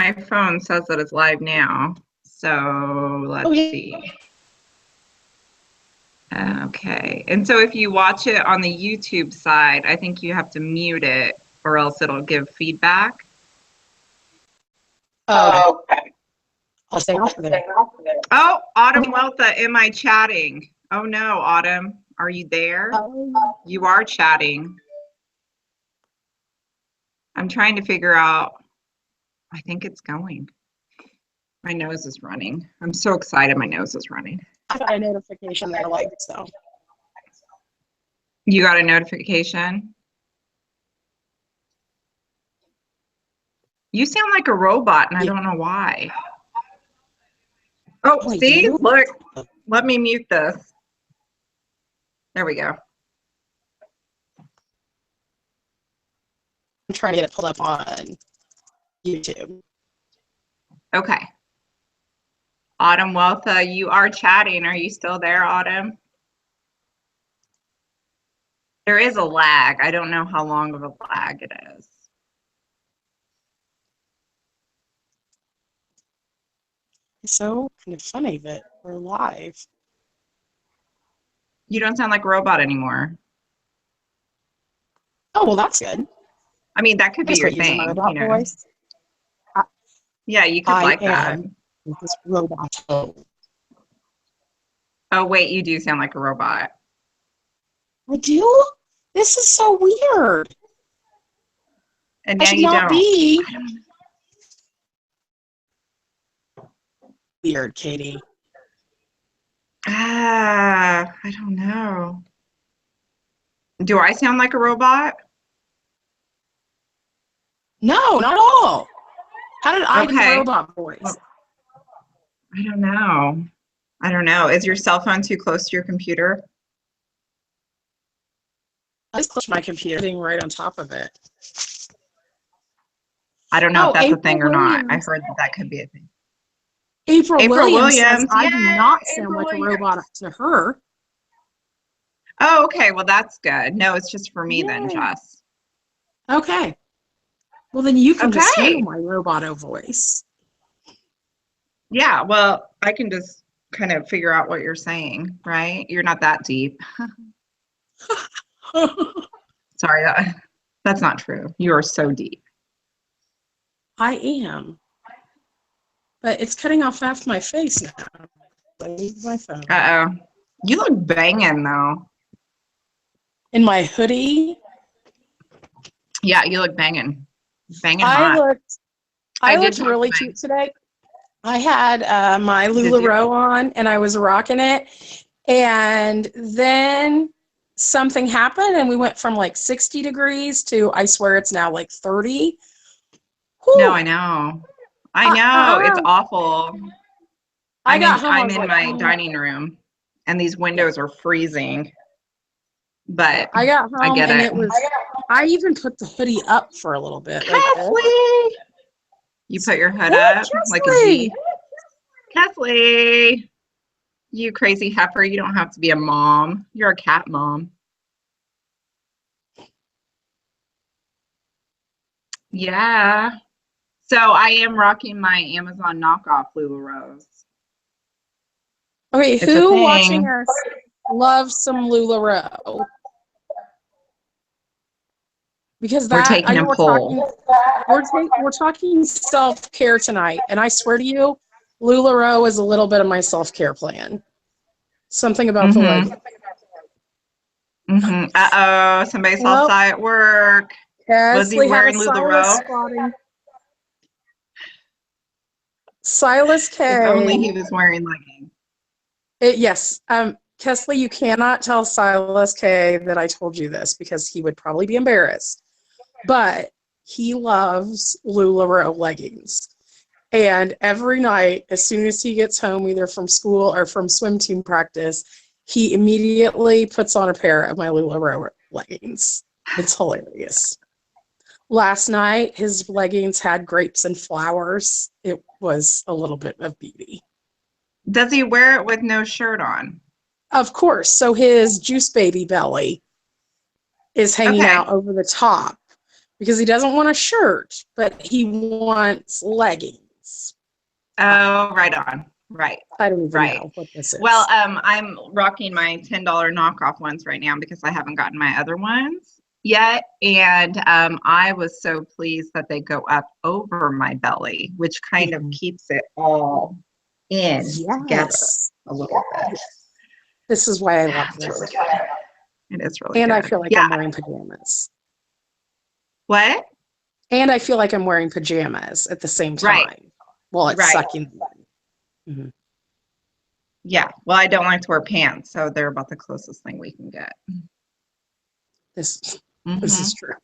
my phone says that it's live now. So let's see. Okay. And so if you watch it on the YouTube side, I think you have to mute it or else it'll give feedback. Oh, okay. I'll stay off of it. Oh, Autumn Welta, am I chatting? Oh no, Autumn, are you there? You are chatting. I'm trying to figure out, I think it's going. My nose is running. I'm so excited my nose is running. I got a notification that I like it, so. You got a notification? You sound like a robot, and I don't know why. Oh, see? Look. Let me mute this. There we go. I'm trying to get it pulled up on YouTube. Okay. Autumn Welta, you are chatting. Are you still there, Autumn? There is a lag. I don't know how long of a lag it is. It's so kind of funny that we're live. You don't sound like a robot anymore. Oh, well, that's good. I mean, that could be your thing, you know. Voice. Yeah, you could like that. With this robot tone. Oh, wait, you do sound like a robot. I do? This is so weird. And now you don't. Be weird, Katie. I don't know. Do I sound like a robot? No, not at all. How did I do the robot voice? Well, I don't know. I don't know. Is your cell phone too close to your computer? I just close my computer, sitting right on top of it. I don't know if that's a thing or not. I heard that could be a thing. April Williams says, I do not sound like a robot to her. Oh, okay. Well, that's good. No, it's just for me then, Jess. Okay. Well, then you can just handle my roboto voice. Yeah, well, I can just kind of figure out what you're saying, right? You're not that deep. Sorry, that's not true. You are so deep. I am. But it's cutting off half my face now. I need my phone. Uh-oh. You look banging, though. In my hoodie? Yeah, you look banging. Banging hot. I looked really cute today. I had my LuLaRoe on, and I was rocking it. And then something happened, and we went from like 60 degrees to, I swear it's now like 30. Whew. No, I know. I know. It's awful. I'm in my dining room, and these windows are freezing. But I got home, I get and it. I even put the hoodie up for a little bit. Kesley! You put your hood up like a G. Kesley! You crazy heifer. You don't have to be a mom. You're a cat mom. Yeah. So I am rocking my Amazon knockoff LuLaRoes. Okay, who watching us loves some LuLaRoe? Because we're taking a poll. We're talking self-care tonight, and I swear to you, LuLaRoe is a little bit of my self-care plan. Something about the leg. Uh-oh, somebody saw Cy at work. Was he wearing LuLaRoe? Silas K. If only he was wearing leggings. Yes. Kesley, you cannot tell Silas K that I told you this because he would probably be embarrassed. But he loves LuLaRoe leggings. And every night, as soon as he gets home, either from school or from swim team practice, he immediately puts on a pair of my LuLaRoe leggings. It's hilarious. Last night, his leggings had grapes and flowers. It was a little bit of beauty. Does he wear it with no shirt on? Of course. So his juice baby belly is hanging out over the top. because he doesn't want a shirt, but he wants leggings. Oh, right on. Right. I don't even know what this is. Well, I'm rocking my $10 knockoff ones right now because I haven't gotten my other ones yet. And I was so pleased that they go up over my belly, which kind of keeps it all in together a little bit. This is why I love this. Really good. It is really and good. I feel like I'm wearing pajamas. What? And I feel like I'm wearing pajamas at the same time while it's sucking. Mm-hmm. Yeah. Well, I don't like to wear pants, so they're about the closest thing we can get. This is true.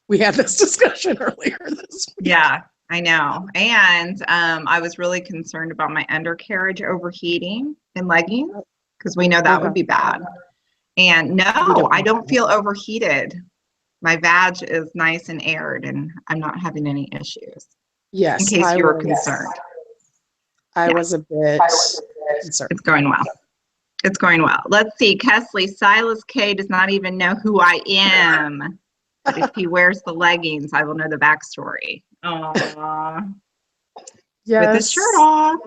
We had this discussion earlier this week. Yeah, I know. And I was really concerned about my undercarriage overheating in leggings because we know that would be bad. And no, I don't feel overheated. My vag is nice and aired, and I'm not having any issues. Yes. In case you were concerned. I was a bit concerned. It's going well. It's going well. Let's see. Kesley, Silas K does not even know who I am. But if he wears the leggings, I will know the backstory. Aww. Yes. With his shirt off.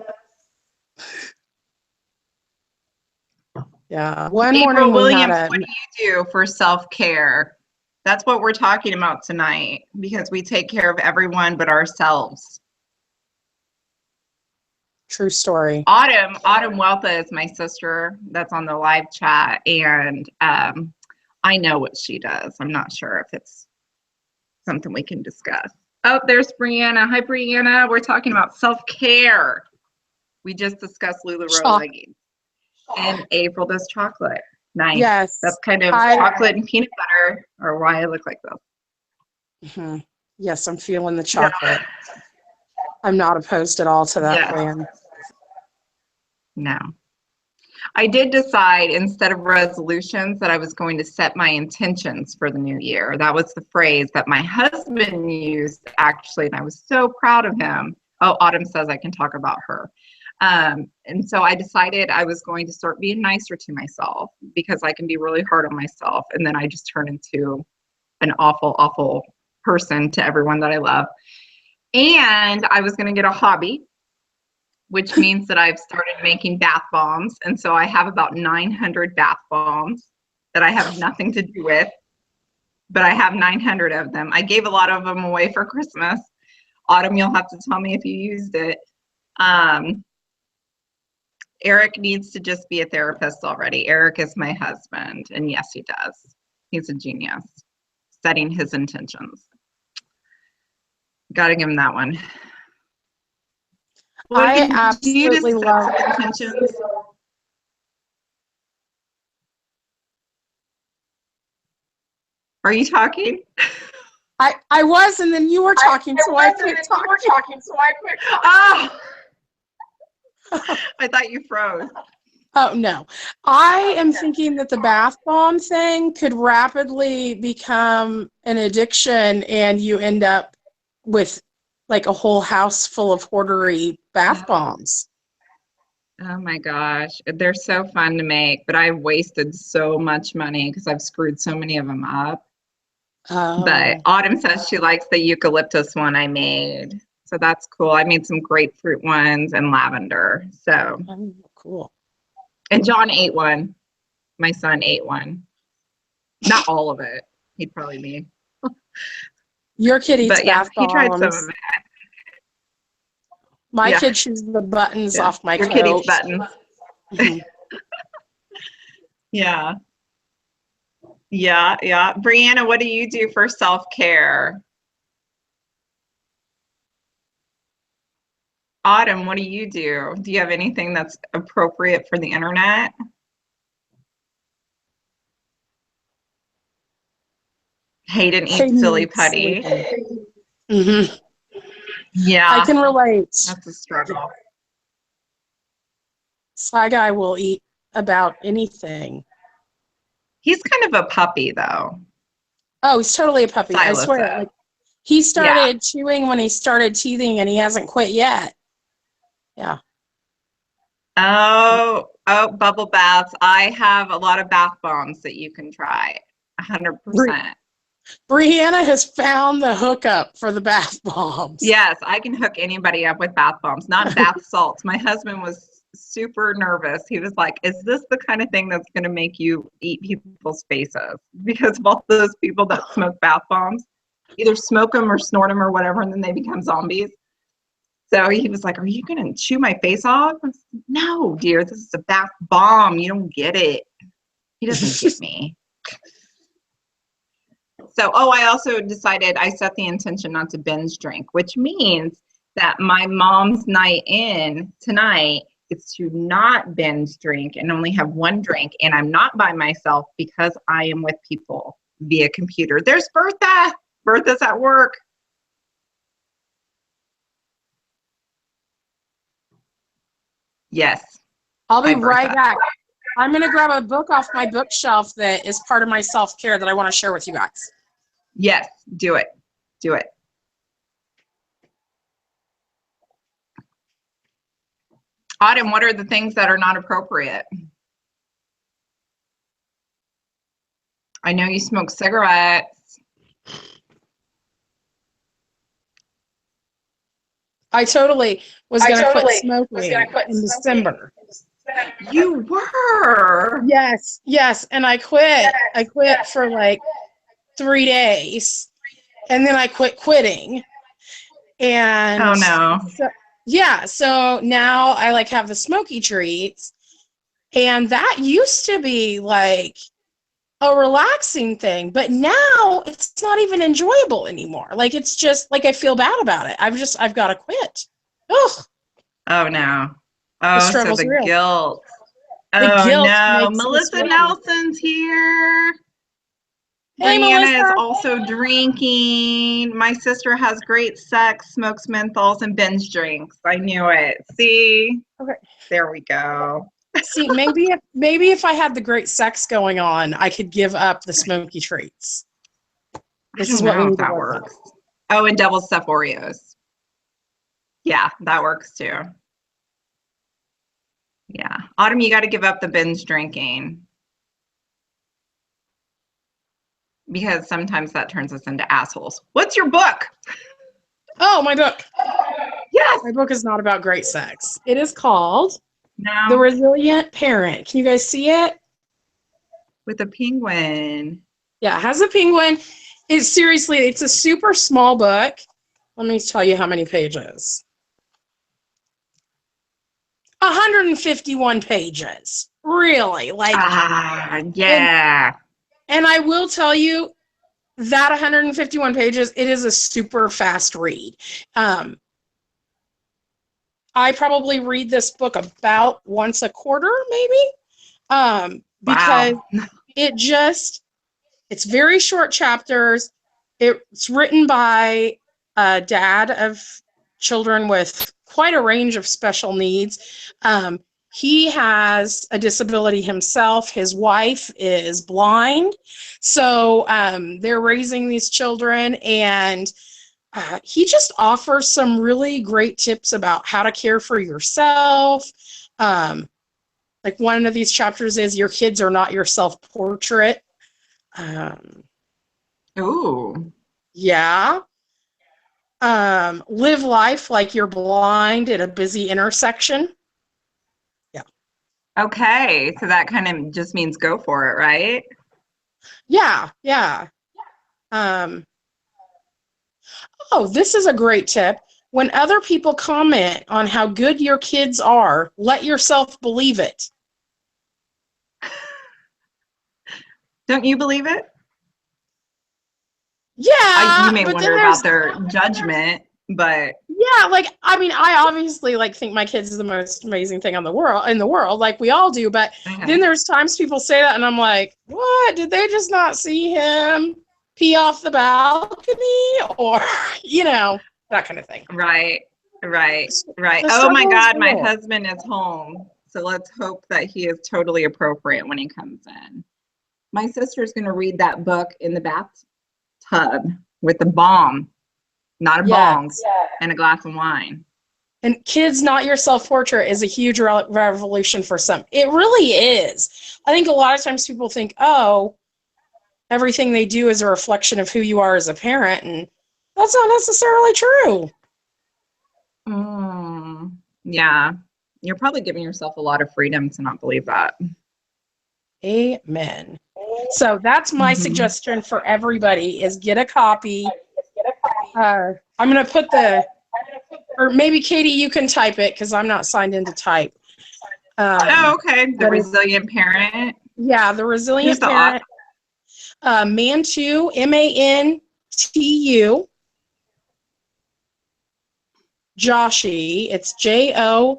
Yeah. One April morning Williams, what do you do for self-care? That's what we're talking about tonight because we take care of everyone but ourselves. True story. Autumn Welta is my sister that's on the live chat, and I know what she does. I'm not sure if it's something we can discuss. Oh, there's Brianna. Hi, Brianna. We're talking about self-care. We just discussed LuLaRoe leggings. And April does chocolate. Nice. Yes. That's kind of chocolate and peanut butter, or why I look like this. Mm-hmm. Yes, I'm feeling the chocolate. Yeah. I'm not opposed at all to that plan. No. I did decide instead of resolutions that I was going to set my intentions for the new year. That was the phrase that my husband used, actually, and I was so proud of him. Oh, Autumn says I can talk about her. And so I decided I was going to start being nicer to myself because I can be really hard on myself. And then I just turn into an awful, awful person to everyone that I love. And I was going to get a hobby, which means that I've started making bath bombs. And so I have about 900 bath bombs that I have nothing to do with, but I have 900 of them. I gave a lot of them away for Christmas. Autumn, you'll have to tell me if you used it. Eric needs to just be a therapist already. Eric is my husband, and yes, he does. He's a genius, setting his intentions. Got to give him that one. I absolutely love intentions. Are you talking? I was, and then you were talking, so I quit talking. Oh! I thought you froze. Oh, no. I am thinking that the bath bomb thing could rapidly become an addiction, and you end up with like a whole house full of hoardery bath bombs. Oh my gosh. They're so fun to make, but I've wasted so much money because I've screwed so many of them up. Oh. But Autumn says she likes the eucalyptus one I made. So that's cool. I made some grapefruit ones and lavender. So cool. And John ate one. My son ate one. Not all of it. He'd probably be. Your kid eats bath bombs. He tried some of it. My kid chews the buttons off my coat. Your kid eats buttons. Mm-hmm. Yeah. Brianna, what do you do for self-care? Autumn, what do you do? Do you have anything that's appropriate for the internet? Hayden eats silly putty. Mm-hmm. Yeah. I can relate. That's a struggle. Sly Guy will eat about anything. He's kind of a puppy, though. Oh, he's totally a puppy. Silas, I swear. Like, he started chewing when he started teething, and he hasn't quit yet. Yeah. Oh, bubble baths. I have a lot of bath bombs that you can try. 100%. Brianna has found the hookup for the bath bombs. Yes, I can hook anybody up with bath bombs, not bath salts. My husband was super nervous. He was like, is this the kind of thing that's going to make you eat people's faces? Because of all those people that smoke bath bombs, either smoke them or snort them or whatever, and then they become zombies. So he was like, are you going to chew my face off? I was like, no, dear, this is a bath bomb. You don't get it. He doesn't get me. So, I also decided I set the intention not to binge drink, which means that my mom's night in tonight is to not binge drink and only have one drink. And I'm not by myself because I am with people via computer. There's Bertha. Bertha's at work. Yes. I'll be Hi, right Bertha. back. I'm going to grab a book off my bookshelf that is part of my self-care that I want to share with you guys. Yes, do it. Do it. Autumn, what are the things that are not appropriate? I know you smoke cigarettes. I totally was going to quit smoking in December. You were? Yes, and I quit. I quit for like 3 days, and then I quit quitting. And oh no. So now I like have the smoky treats, and that used to be like a relaxing thing, but now it's not even enjoyable anymore. Like it's just like I feel bad about it. I've got to quit. Ugh. Oh no. The Oh, so struggle's the real. guilt. The Oh guilt no. makes Melissa Nelson's here. Hey, Brianna is Melissa. also drinking. My sister has great sex, smokes menthols, and binge drinks. I knew it. See? Okay. There we go. See, maybe if I had the great sex going on, I could give up the smoky treats. This is what we need to work on. Oh, and double stuffed Oreos. Yeah, that works too. Yeah. Autumn, you got to give up the binge drinking. Because sometimes that turns us into assholes. What's your book? Oh, my book. Yes. My book is not about great sex. It is called No. The Resilient Parent. Can you guys see it? With a penguin. Yeah, it has a penguin. It's a super small book. Let me tell you how many pages. 151 pages. Really? Like yeah. And I will tell you that 151 pages, it is a super fast read. I probably read this book about once a quarter, maybe, because it's very short chapters. It's written by a dad of children with quite a range of special needs. He has a disability himself. His wife is blind. So they're raising these children, and he just offers some really great tips about how to care for yourself. Like one of these chapters is your kids are not your self-portrait. Ooh. Yeah. Live life like you're blind at a busy intersection. Yeah. Okay. So that kind of just means go for it, right? Yeah. Oh, this is a great tip. When other people comment on how good your kids are, let yourself believe it. Don't you believe it? Yeah, you may wonder about their judgment, but yeah, like I obviously think my kids is the most amazing thing in the world, like we all do. But then there's times people say that, and I'm like, what? Did they just not see him pee off the balcony, or that kind of thing? Right. Oh my God, my husband is home, so let's hope that he is totally appropriate when he comes in. My sister's going to read that book in the bathtub with a bomb, not a bong, and a glass of wine. And kids, not your self-portrait is a huge revolution for some. It really is. I think a lot of times people think, oh, everything they do is a reflection of who you are as a parent, and that's not necessarily true. Yeah. You're probably giving yourself a lot of freedom to not believe that. Amen. So that's my suggestion for everybody is get a copy. I'm going to put or maybe Katie, you can type it because I'm not signed in to type. Okay. The Resilient Parent. Yeah, the Resilient Parent. Mantu, Mantu. Joshi. It's Joshi.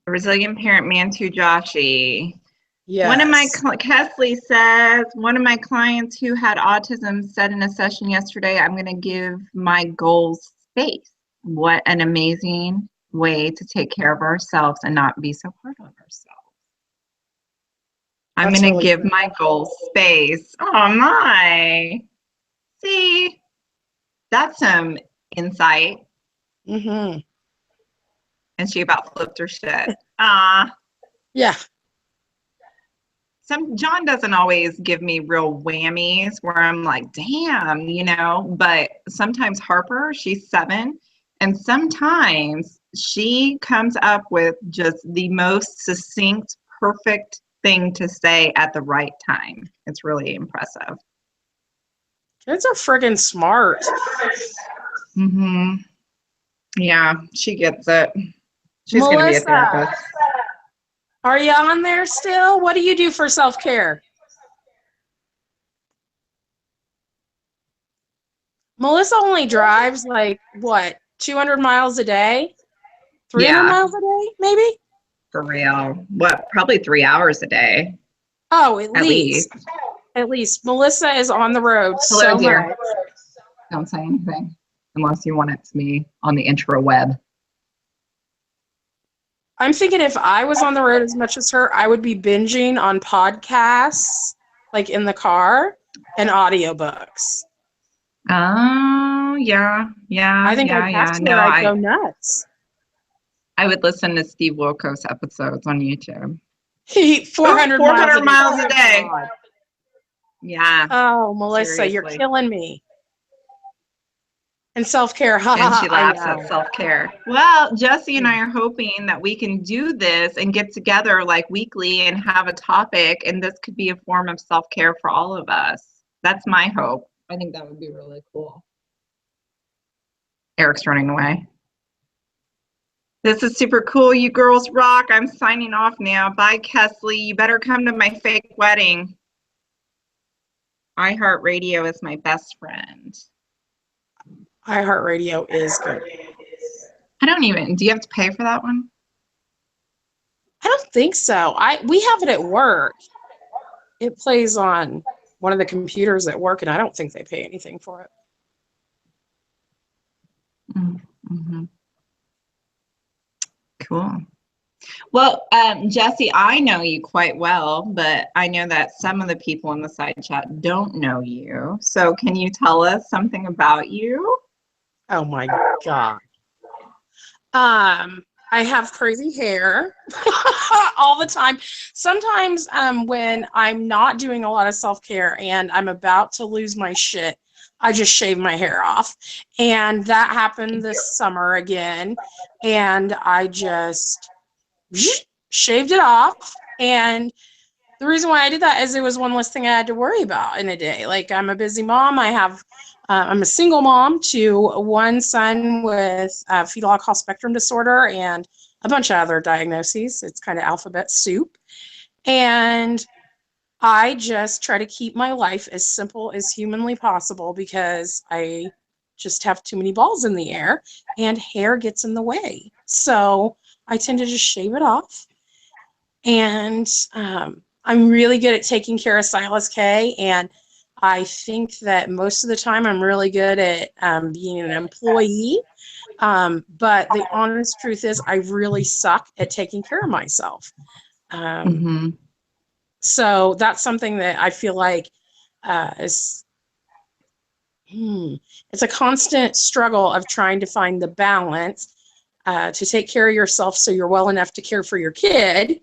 Resilient Parent Mantu Joshi. Yes. One of my Kesley says, one of my clients who had autism said in a session yesterday, I'm going to give my goals space. What an amazing way to take care of ourselves and not be so hard on ourselves. I'm going to give my goals space. Oh my. See, that's some insight. Mm-hmm. And she about flipped her shit. Yeah. John doesn't always give me real whammies where I'm like, damn, but sometimes Harper, she's 7, and sometimes she comes up with just the most succinct, perfect thing to say at the right time. It's really impressive. Kids are friggin' smart. Yeah, she gets it. She's going to be a therapist. Are you on there still? What do you do for self-care? Melissa only drives 200 miles a day? 300 miles a day, maybe? For real. What, probably 3 hours a day. Oh, at least. At least. Melissa is on the road so much. Don't say anything unless you want it to be on the intraweb. I'm thinking if I was on the road as much as her, I would be binging on podcasts, in the car, and audiobooks. Oh, yeah. I think I'd have to, or I'd go nuts. I would listen to Steve Wilkos episodes on YouTube. 400 miles a day. Yeah. Oh, Melissa, seriously. You're killing me. And self-care. And she laughs at self-care. Well, Jessie and I are hoping that we can do this and get together weekly and have a topic, and this could be a form of self-care for all of us. That's my hope. I think that would be really cool. Eric's running away. This is super cool. You girls rock. I'm signing off now. Bye, Kesley. You better come to my fake wedding. iHeartRadio is my best friend. iHeartRadio is good. Do you have to pay for that one? I don't think so. We have it at work. It plays on one of the computers at work, and I don't think they pay anything for it. Cool. Well, Jessie, I know you quite well, but I know that some of the people in the side chat don't know you. So can you tell us something about you? Oh my God. I have crazy hair all the time. Sometimes when I'm not doing a lot of self-care and I'm about to lose my shit, I just shave my hair off. And that happened this summer again. And I just shaved it off. And the reason why I did that is it was one less thing I had to worry about in a day. I'm a busy mom. I'm a single mom to one son with fetal alcohol spectrum disorder and a bunch of other diagnoses. It's kind of alphabet soup. And I just try to keep my life as simple as humanly possible because I just have too many balls in the air and hair gets in the way. So I tend to just shave it off. And I'm really good at taking care of Silas K. And I think that most of the time I'm really good at being an employee. But the honest truth is I really suck at taking care of myself. So that's something that I feel like it's a constant struggle of trying to find the balance to take care of yourself so you're well enough to care for your kid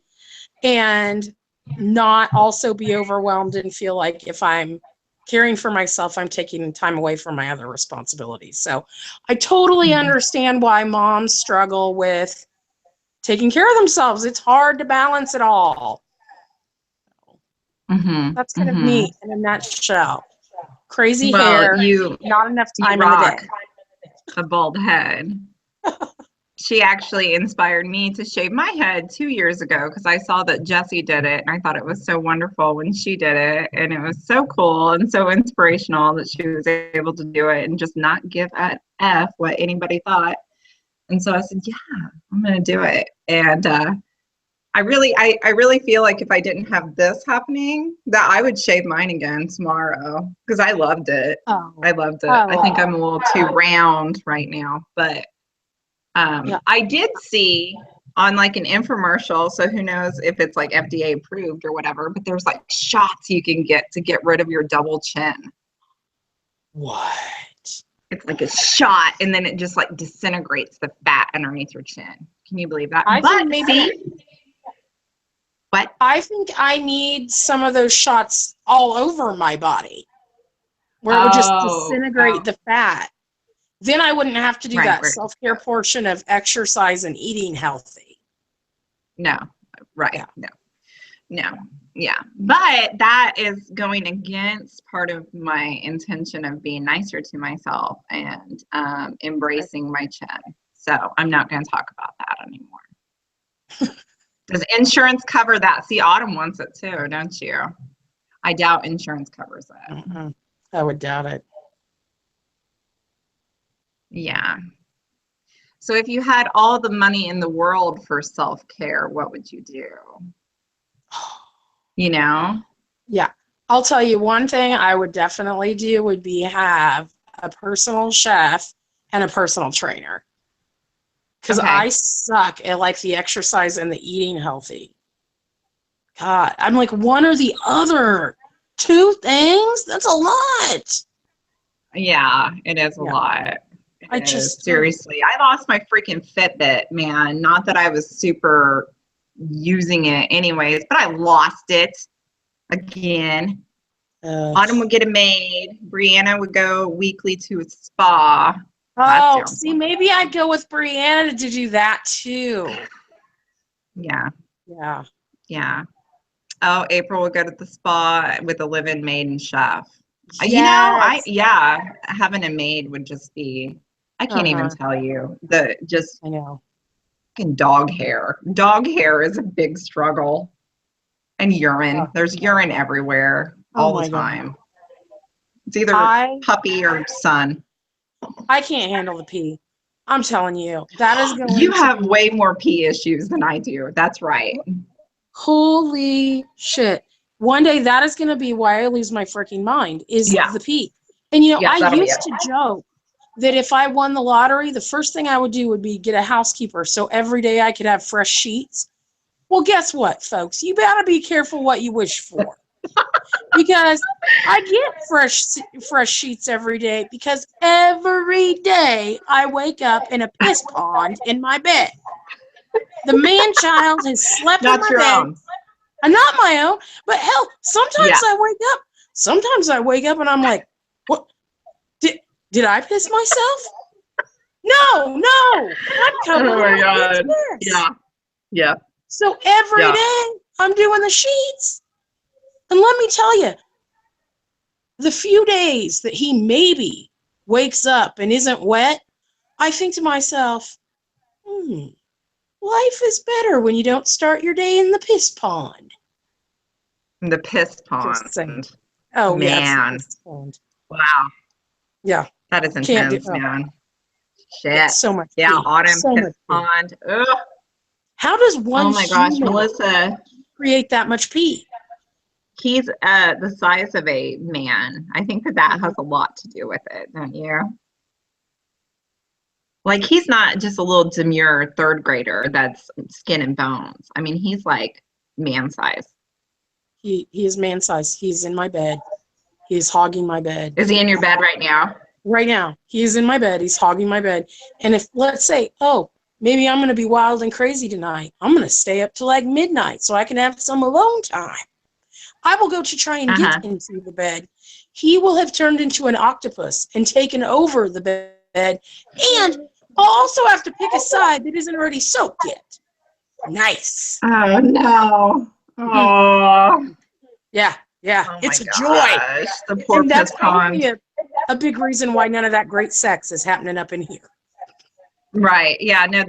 and not also be overwhelmed and feel like if I'm caring for myself, I'm taking time away from my other responsibilities. So I totally understand why moms struggle with taking care of themselves. It's hard to balance it all. That's kind of me in a nutshell. Crazy Well, hair, you not enough time in the rock day. a bald head. She actually inspired me to shave my head 2 years ago because I saw that Jessie did it, and I thought it was so wonderful when she did it, and it was so cool and so inspirational that she was able to do it and just not give a F what anybody thought. And so I said, yeah, I'm going to do it. And I really feel like if I didn't have this happening, that I would shave mine again tomorrow because I loved it. Oh, I loved it. I think I'm a little too round right now, but I did see on like an infomercial, so who knows if it's like FDA approved or whatever, but there's like shots you can get to get rid of your double chin. what? It's like a shot, and then it just like disintegrates the fat underneath your chin. Can you believe that? I think maybe what? I think I need some of those shots all over my body where it would just disintegrate the fat. Then I wouldn't have to do that self-care portion of exercise and eating healthy. No, right. Yeah. No. Yeah. But that is going against part of my intention of being nicer to myself and embracing my chin. So I'm not going to talk about that anymore. Does insurance cover that? See, Autumn wants it too, don't you? I doubt insurance covers it. Mm-hmm. I would doubt it. Yeah. So if you had all the money in the world for self-care, what would you do? You know? Yeah. I'll tell you one thing I would definitely do would be have a personal chef and a personal trainer. Because I suck at like the exercise and the eating healthy. God, I'm like one or the other. 2 things? That's a lot. Yeah, it is a lot. Seriously, I lost my freaking Fitbit, man. Not that I was super using it anyways, but I lost it again. Autumn would get a maid. Brianna would go weekly to a spa. Oh, see, maybe I'd go with Brianna to do that too. Yeah. Yeah. Yeah. Oh, April would go to the spa with a live-in maid and chef. Yes. Having a maid would just be, I can't even tell you, I know. Fucking dog hair. Dog hair is a big struggle. And urine. There's urine everywhere all the time. God. It's either puppy or son. I can't handle the pee. I'm telling you. That is going You have way more pee issues than I do. That's right. Holy shit. One day that is going to be why I lose my freaking mind is the pee. And you know, I used to joke that if I won the lottery, the first thing I would do would be get a housekeeper so every day I could have fresh sheets. Well, guess what, folks? You better be careful what you wish for. Because I get fresh sheets every day because every day I wake up in a piss pond in my bed. The man-child has slept in my bed. Not my own, but hell, sometimes I wake up and I'm like, what? Did I piss myself? No. I'm covered in my piss. Yeah. So every day I'm doing the sheets. And let me tell you, the few days that he maybe wakes up and isn't wet, I think to myself, life is better when you don't start your day in the piss pond. The piss pond. Oh, man. Wow. Yeah. That is intense, man. Shit. So much. Yeah, Autumn piss pond. Ugh. How does one Melissa create that much pee? He's the size of a man. I think that has a lot to do with it, don't you? Like, he's not just a little demure third grader that's skin and bones. I mean, he's like man size. He is man size. He's in my bed. He's hogging my bed. Is he in your bed right now? Right now. He's in my bed. He's hogging my bed. And if, let's say, maybe I'm going to be wild and crazy tonight. I'm going to stay up till like midnight so I can have some alone time. I will go to try and get into the bed. He will have turned into an octopus and taken over the bed. And I'll also have to pick a side that isn't already soaked yet. Nice. Oh, no. Oh. Yeah. Oh It's a gosh. joy. The poor And that's pond. probably a big reason why none of that great sex is happening up in here. Right. Yeah. No,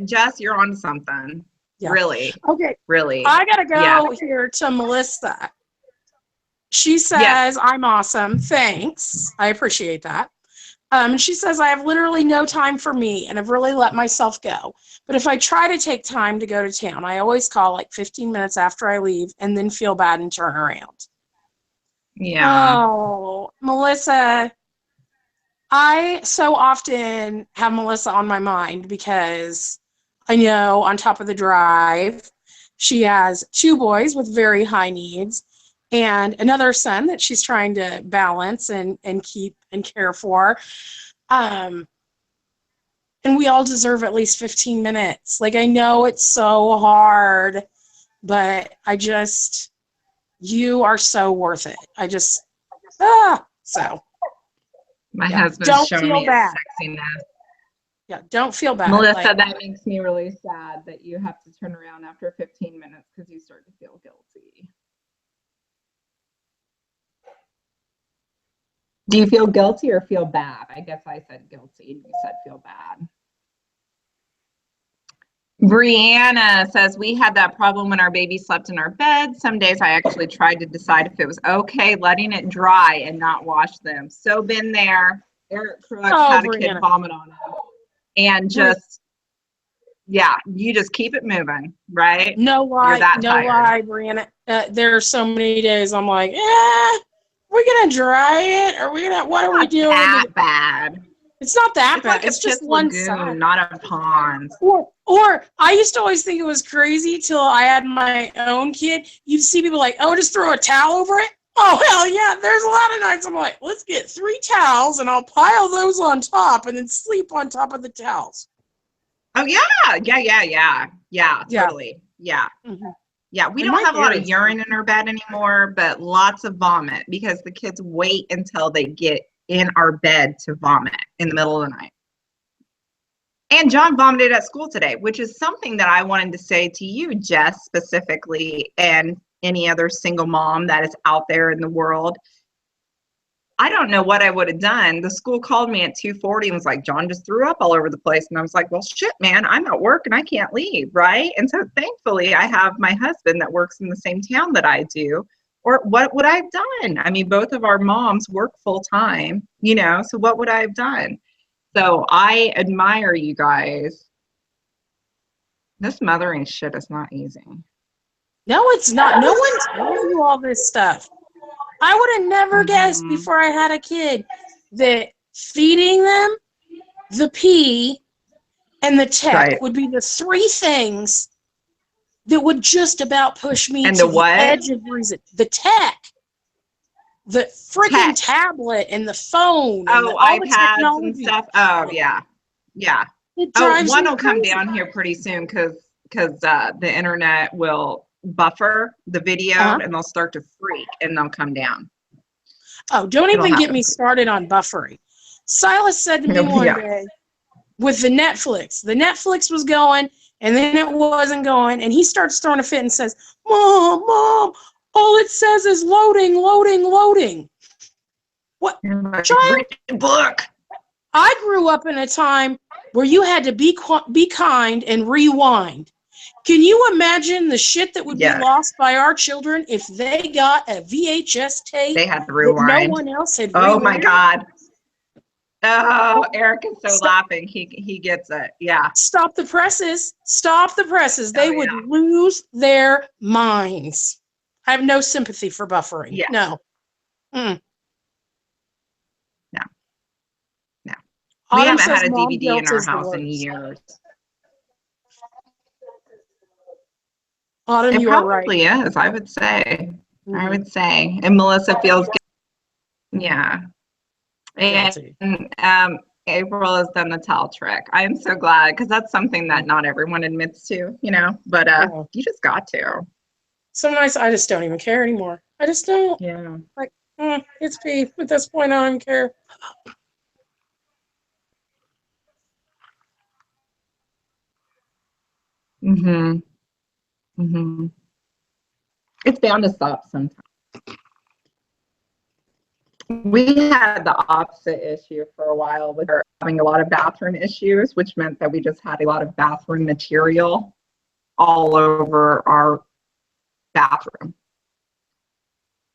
Jess, you're on something. Yeah. Really. Okay. Really. I got to go here to Melissa. She says, I'm awesome. Thanks. I appreciate that. She says, I have literally no time for me and I've really let myself go. But if I try to take time to go to town, I always call like 15 minutes after I leave and then feel bad and turn around. Yeah. Oh, Melissa, I so often have Melissa on my mind because I know on top of the drive, she has 2 boys with very high needs and another son that she's trying to balance and keep and care for. And we all deserve at least 15 minutes. Like, I know it's so hard, but you are so worth it. So. My husband's showing me his bad. sexiness. Yeah, don't feel bad. Melissa, that makes me really sad that you have to turn around after 15 minutes because you start to feel guilty. Do you feel guilty or feel bad? I guess I said guilty and you said feel bad. Brianna says, we had that problem when our baby slept in our bed. Some days I actually tried to decide if it was okay letting it dry and not wash them. So been there. Eric Crooks had a kid vomit on him. And just, you just keep it moving, right? No lie, Brianna. There are so many days I'm like, we're going to dry it? What are we doing? That bad. It's not that bad. Like it's just one side. Not a pond. Or I used to always think it was crazy till I had my own kid. You'd see people like, oh, just throw a towel over it. Oh, hell yeah. There's a lot of nights I'm like, let's get 3 towels and I'll pile those on top and then sleep on top of the towels. Oh, yeah. Yeah, totally. Yeah. Mm-hmm. Yeah, we don't have a lot of urine in our bed anymore, but lots of vomit because the kids wait until they get in our bed to vomit in the middle of the night. And John vomited at school today, which is something that I wanted to say to you, Jess, specifically, and any other single mom that is out there in the world. I don't know what I would have done. The school called me at 2:40 and was like, John just threw up all over the place. And I was like, well, shit, man, I'm at work and I can't leave, right? And so thankfully, I have my husband that works in the same town that I do. Or what would I have done? I mean, both of our moms work full time, so what would I have done? So I admire you guys. This mothering shit is not easy. No, it's not. No one's telling you all this stuff. I would have never guessed before I had a kid that feeding them, the pee, and the tech would be the 3 things that would just about push me to the edge of reason. The tech, the freaking tablet, and the phone, and all iPads the technology and stuff. Oh yeah. One will come down here pretty soon because the internet will buffer the video and they'll start to freak and they'll come down. Oh, don't even get me started on buffering. Silas said to me one day with the Netflix was going and then it wasn't going, and he starts throwing a fit and says, Mom, all it says is loading. What? Child? Book. I grew up in a time where you had to be kind and rewind. Can you imagine the shit that would be lost by our children if they got a VHS tape? They had to rewind. That no one else had rewind. Oh my God. Oh, Eric is so laughing. He gets it. Yeah. Stop the presses. They would lose their minds. I have no sympathy for buffering. Yes. No. No. We haven't had a DVD in our house in years. Autumn, you are right. It probably is, I would say. I would say. And Melissa feels good. Yeah. And April has done the towel trick. I am so glad because that's something that not everyone admits to, but Oh. you just got to. Some nights I just don't even care anymore. I just don't. Yeah. Like, it's pee. At this point, I don't even care. Mhm. Mhm. It's bound to stop sometime. We had the opposite issue for a while with her having a lot of bathroom issues, which meant that we just had a lot of bathroom material all over our bathroom.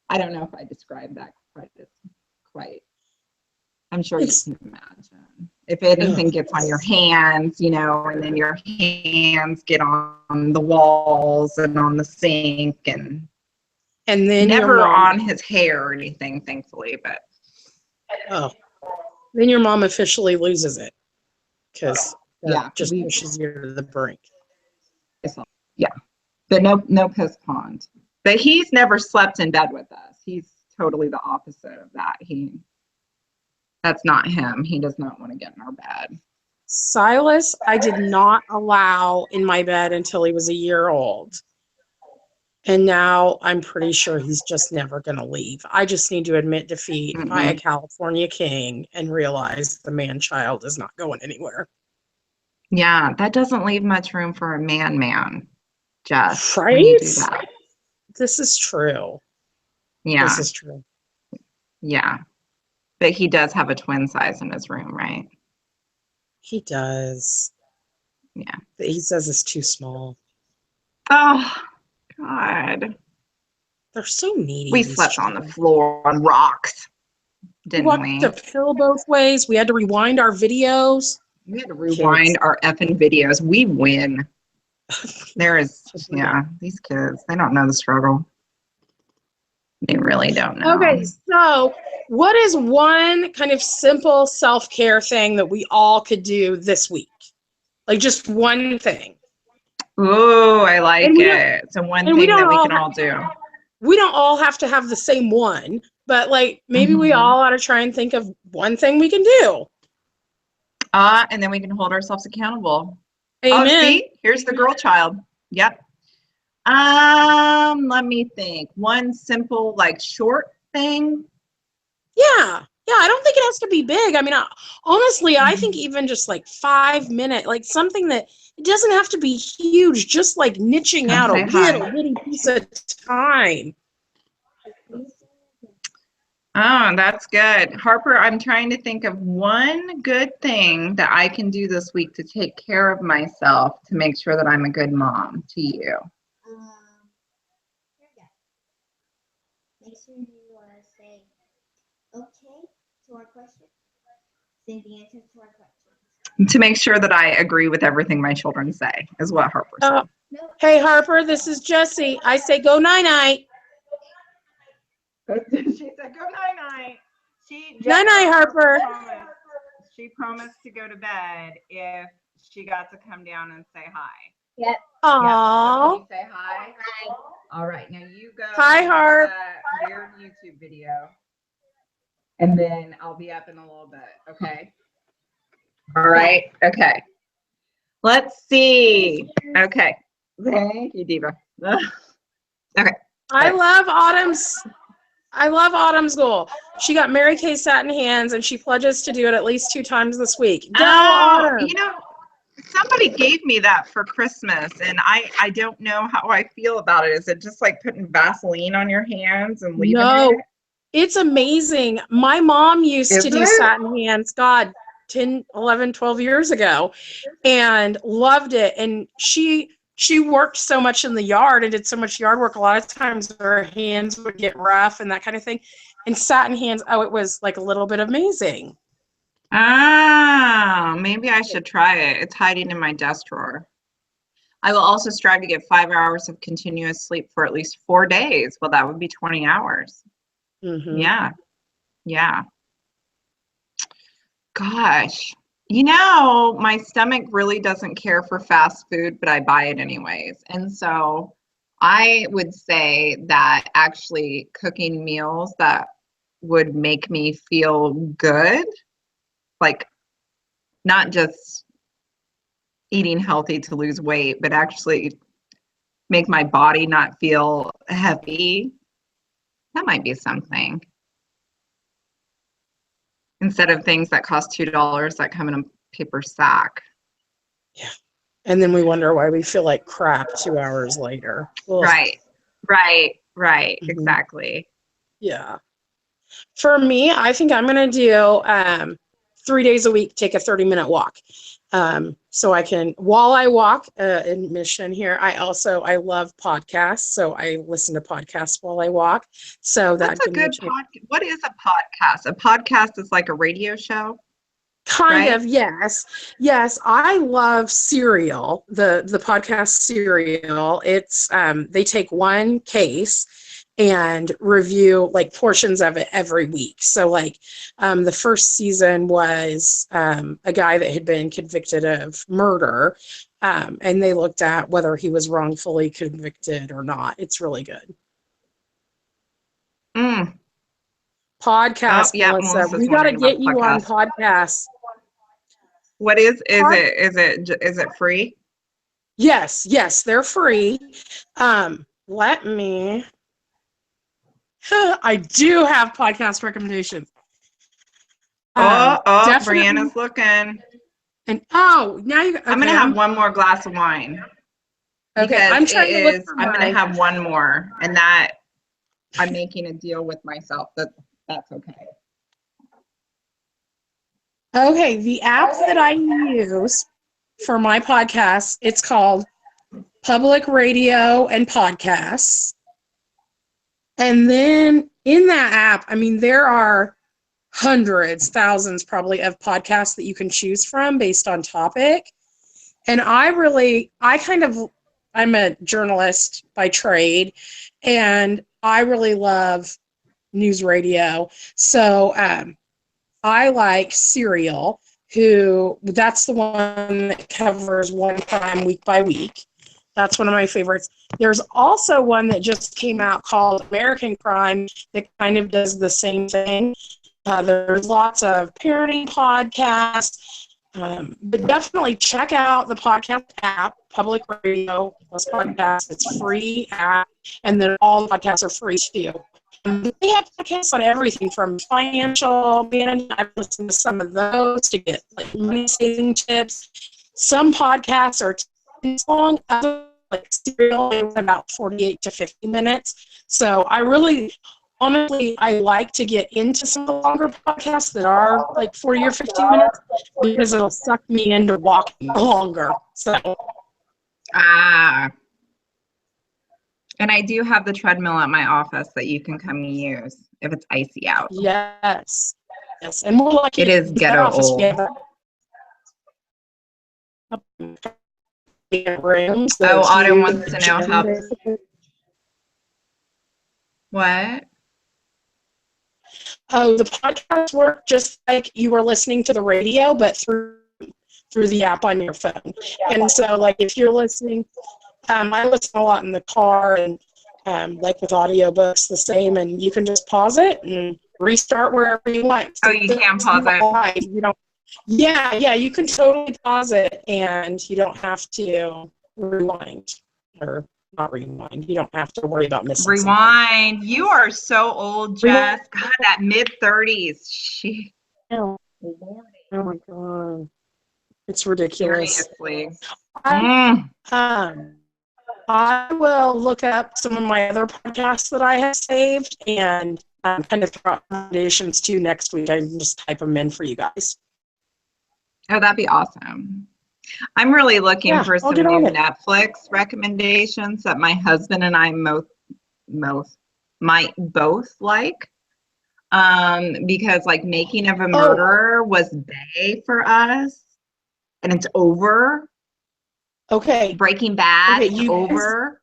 I don't know if I described that quite. I'm sure you It's can imagine. If anything gets on your hands, and then your hands get on the walls and on the sink and then your never mom. on his hair or anything, thankfully, but. Oh, then your mom officially loses it because Yeah, just pushes you to the brink. Yeah, but no postponed. But he's never slept in bed with us. He's totally the opposite of that. That's not him. He does not want to get in our bed. Silas, I did not allow in my bed until he was a year old. And now I'm pretty sure he's just never going to leave. I just need to admit defeat by a California king and realize the man child is not going anywhere. Yeah, that doesn't leave much room for a man, Jess. Right? When you do that. This is true. Yeah. This is true. Yeah. But he does have a twin size in his room, right? He does. Yeah. But he says it's too small. Oh, God. They're so needy. We slept on the floor on rocks, didn't we? We walked uphill both ways. We had to rewind our videos. We had to rewind our effing videos. We win. These kids, they don't know the struggle. They really don't know. Okay, so what is one kind of simple self-care thing that we all could do this week? Like just one thing. Ooh, I like it. It's one thing that we can all do. We don't all have to have the same one, but like maybe we all ought to try and think of one thing we can do. And then we can hold ourselves accountable. Amen. Oh, see, here's the girl child. Yep. Let me think. One simple, short thing. Yeah. Yeah, I don't think it has to be big. I mean, honestly, I think even just 5 minutes, something that it doesn't have to be huge, just niching out a little bitty piece of time. Oh, that's good. Harper, I'm trying to think of one good thing that I can do this week to take care of myself to make sure that I'm a good mom to you. Here we go. Make sure you say okay to our question. Say the answer to our question. To make sure that I agree with everything my children say, is what Harper said. Hey, Harper, this is Jessie. I say go night-night. She said go night-night. Night-night, Harper. She promised to go to bed if she got to come down and say hi. Yep. Aww. Yep. So can you say hi? Hi. All right. Now you go. Hi, Harp. That weird YouTube video. And then I'll be up in a little bit. Okay. All right. Okay. Let's see. Okay. Thank you, Diva. Okay. I love Autumn's goal. She got Mary Kay satin hands, and she pledges to do it at least 2 times this week. Go, Autumn. Somebody gave me that for Christmas, and I don't know how I feel about it. Is it just like putting Vaseline on your hands and leaving it? It's amazing. My mom used to do satin hands, 10, 11, 12 years ago, and loved it. And she worked so much in the yard and did so much yard work. A lot of times her hands would get rough and that kind of thing. And satin hands, it was a little bit amazing. Oh, maybe I should try it. It's hiding in my desk drawer. I will also strive to get 5 hours of continuous sleep for at least 4 days. Well, that would be 20 hours. Mm-hmm. Yeah. Gosh, my stomach really doesn't care for fast food, but I buy it anyways. And so I would say that actually cooking meals that would make me feel good, not just eating healthy to lose weight, but actually make my body not feel heavy. That might be something. Instead of things that cost $2 that come in a paper sack. Yeah. And then we wonder why we feel like crap 2 hours later. Ugh. Right. Mhm. Exactly. Yeah. For me, I think I'm going to do 3 days a week, take a 30-minute walk. So I can, while I walk, admission here, I love podcasts. So I listen to podcasts while I walk. So That's a good podcast. What is a podcast? A podcast is like a radio show? Kind right? of, yes. Yes, I love Serial, the podcast Serial. It's they take one case and review like portions of it every week. So like the first season was a guy that had been convicted of murder, and they looked at whether he was wrongfully convicted or not. It's really good. Podcast, yeah, Melissa. Melissa's We got to wondering about get you on podcasts. podcasts. What is it free? Yes, they're free. Let me. I do have podcast recommendations. Brianna's looking. And now you. Okay, I'm gonna have one more glass of wine. Okay, I'm trying to look for I'm gonna mine. have one more, and that I'm making a deal with myself that's okay. Okay, the app that I use for my podcast, it's called Public Radio and Podcasts. And then in that app, I mean, there are hundreds, thousands probably of podcasts that you can choose from based on topic. And I'm a journalist by trade, and I really love news radio. So I like Serial, that's the one that covers one crime week by week. That's one of my favorites. There's also one that just came out called American Crime that kind of does the same thing. There's lots of parenting podcasts, but definitely check out the podcast app, Public Radio plus Podcast. It's free app, and then all the podcasts are free too. They have podcasts on everything from financial management. I've listened to some of those to get like money saving tips. Some podcasts are 10 minutes long, others like Serial is about 48 to 50 minutes. So honestly, I like to get into some of the longer podcasts that are like 40 or 50 minutes because it'll suck me into walking longer. So. And I do have the treadmill at my office that you can come and use if it's icy out. Yes. And more like it is ghetto old. Rooms, Autumn wants to know how. What? Oh, the podcast work just like you were listening to the radio, but through the app on your phone. And so, like, if you're listening, I listen a lot in the car, and like with audiobooks, the same. And you can just pause it and restart wherever you want. So you can pause it. You don't. Yeah, you can totally pause it, and you don't have to rewind or not rewind. You don't have to worry about missing rewind. Something. You are so old, Jess. God, that mid-30s. Oh my God. It's ridiculous. Seriously. I will look up some of my other podcasts that I have saved and kind of throw out recommendations too next week. I can just type them in for you guys. Oh, that'd be awesome. I'm really looking for some new Netflix recommendations that my husband and I might both like. Because like Making of a Murderer was bae for us, and it's over. Okay. Breaking Bad over.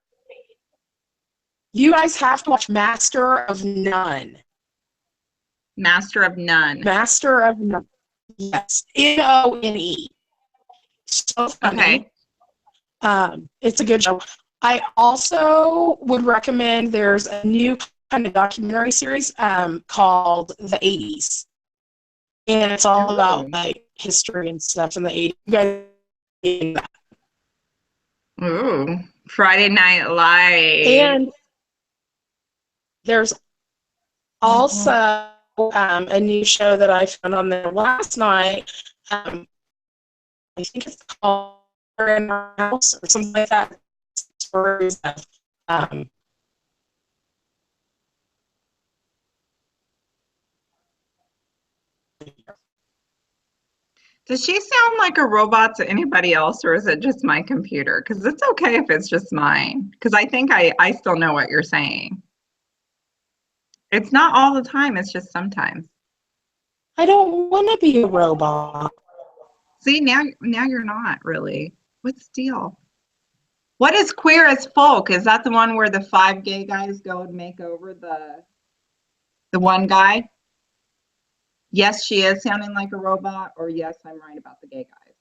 You guys have to watch Master of None. Master of None. Master of None. Yes. None. So funny. Okay. It's a good show. I also would recommend there's a new kind of documentary series called The 80s. And it's all about like history and stuff in the 80s. You guys get that. Ooh, Friday Night Lights. And there's also a new show that I found on there last night. I think it's called In Our House or something like that. Stories of, Does she sound like a robot to anybody else, or is it just my computer? Because it's okay if it's just mine. Because I think I still know what you're saying. It's not all the time. It's just sometimes. I don't want to be a robot. See, now you're not really. What's the deal? What is Queer as Folk? Is that the one where the 5 gay guys go and make over the one guy? Yes, she is sounding like a robot, or yes, I'm right about the gay guys.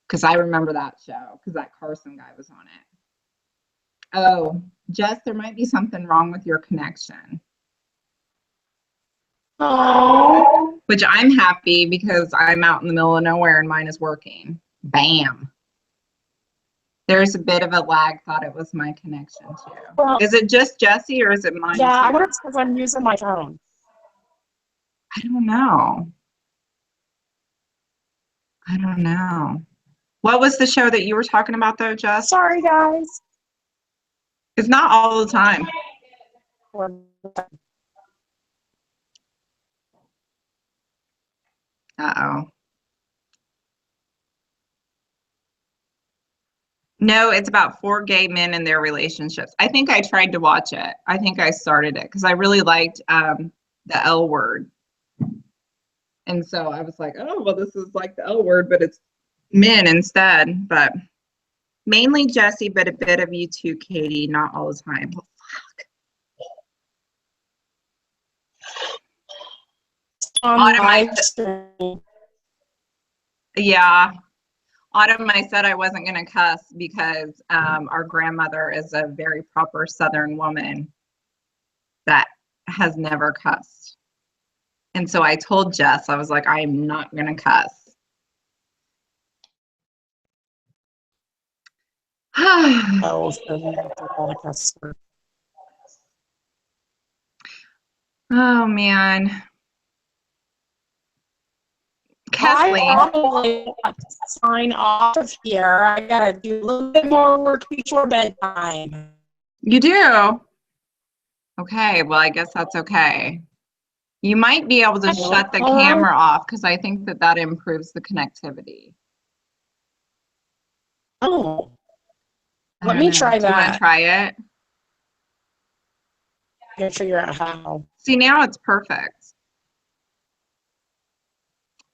Because I remember that show, because that Carson guy was on it. Oh, Jess, there might be something wrong with your connection. Oh, Which I'm happy because I'm out in the middle of nowhere and mine is working. Bam. There's a bit of a lag. Thought it was my connection too. well, Is it just Jesse or is it mine yeah, I too? wonder if it's because I'm using my phone. I don't know. I don't know. What was the show that you were talking about though, Jess? Sorry, guys. It's not all the time. Uh-oh. No, it's about 4 gay men and their relationships. I think I tried to watch it. I think I started it because I really liked the L Word. And so I was like, oh, well, this is like the L Word, but it's men instead. But mainly Jesse, but a bit of you too, Katie, not all the time. Oh, fuck. Yeah. Autumn, I said I wasn't going to cuss because our grandmother is a very proper Southern woman that has never cussed. And so I told Jess, I was like, I am not going to cuss. Oh, man. Kesley. I probably want to sign off of here. I gotta do a little bit more work before bedtime. You do? Okay, well, I guess that's okay. You might be able to shut the camera off because I think that improves the connectivity. Oh, let me try that. Do you want to try it? I gotta figure out how. See, now it's perfect.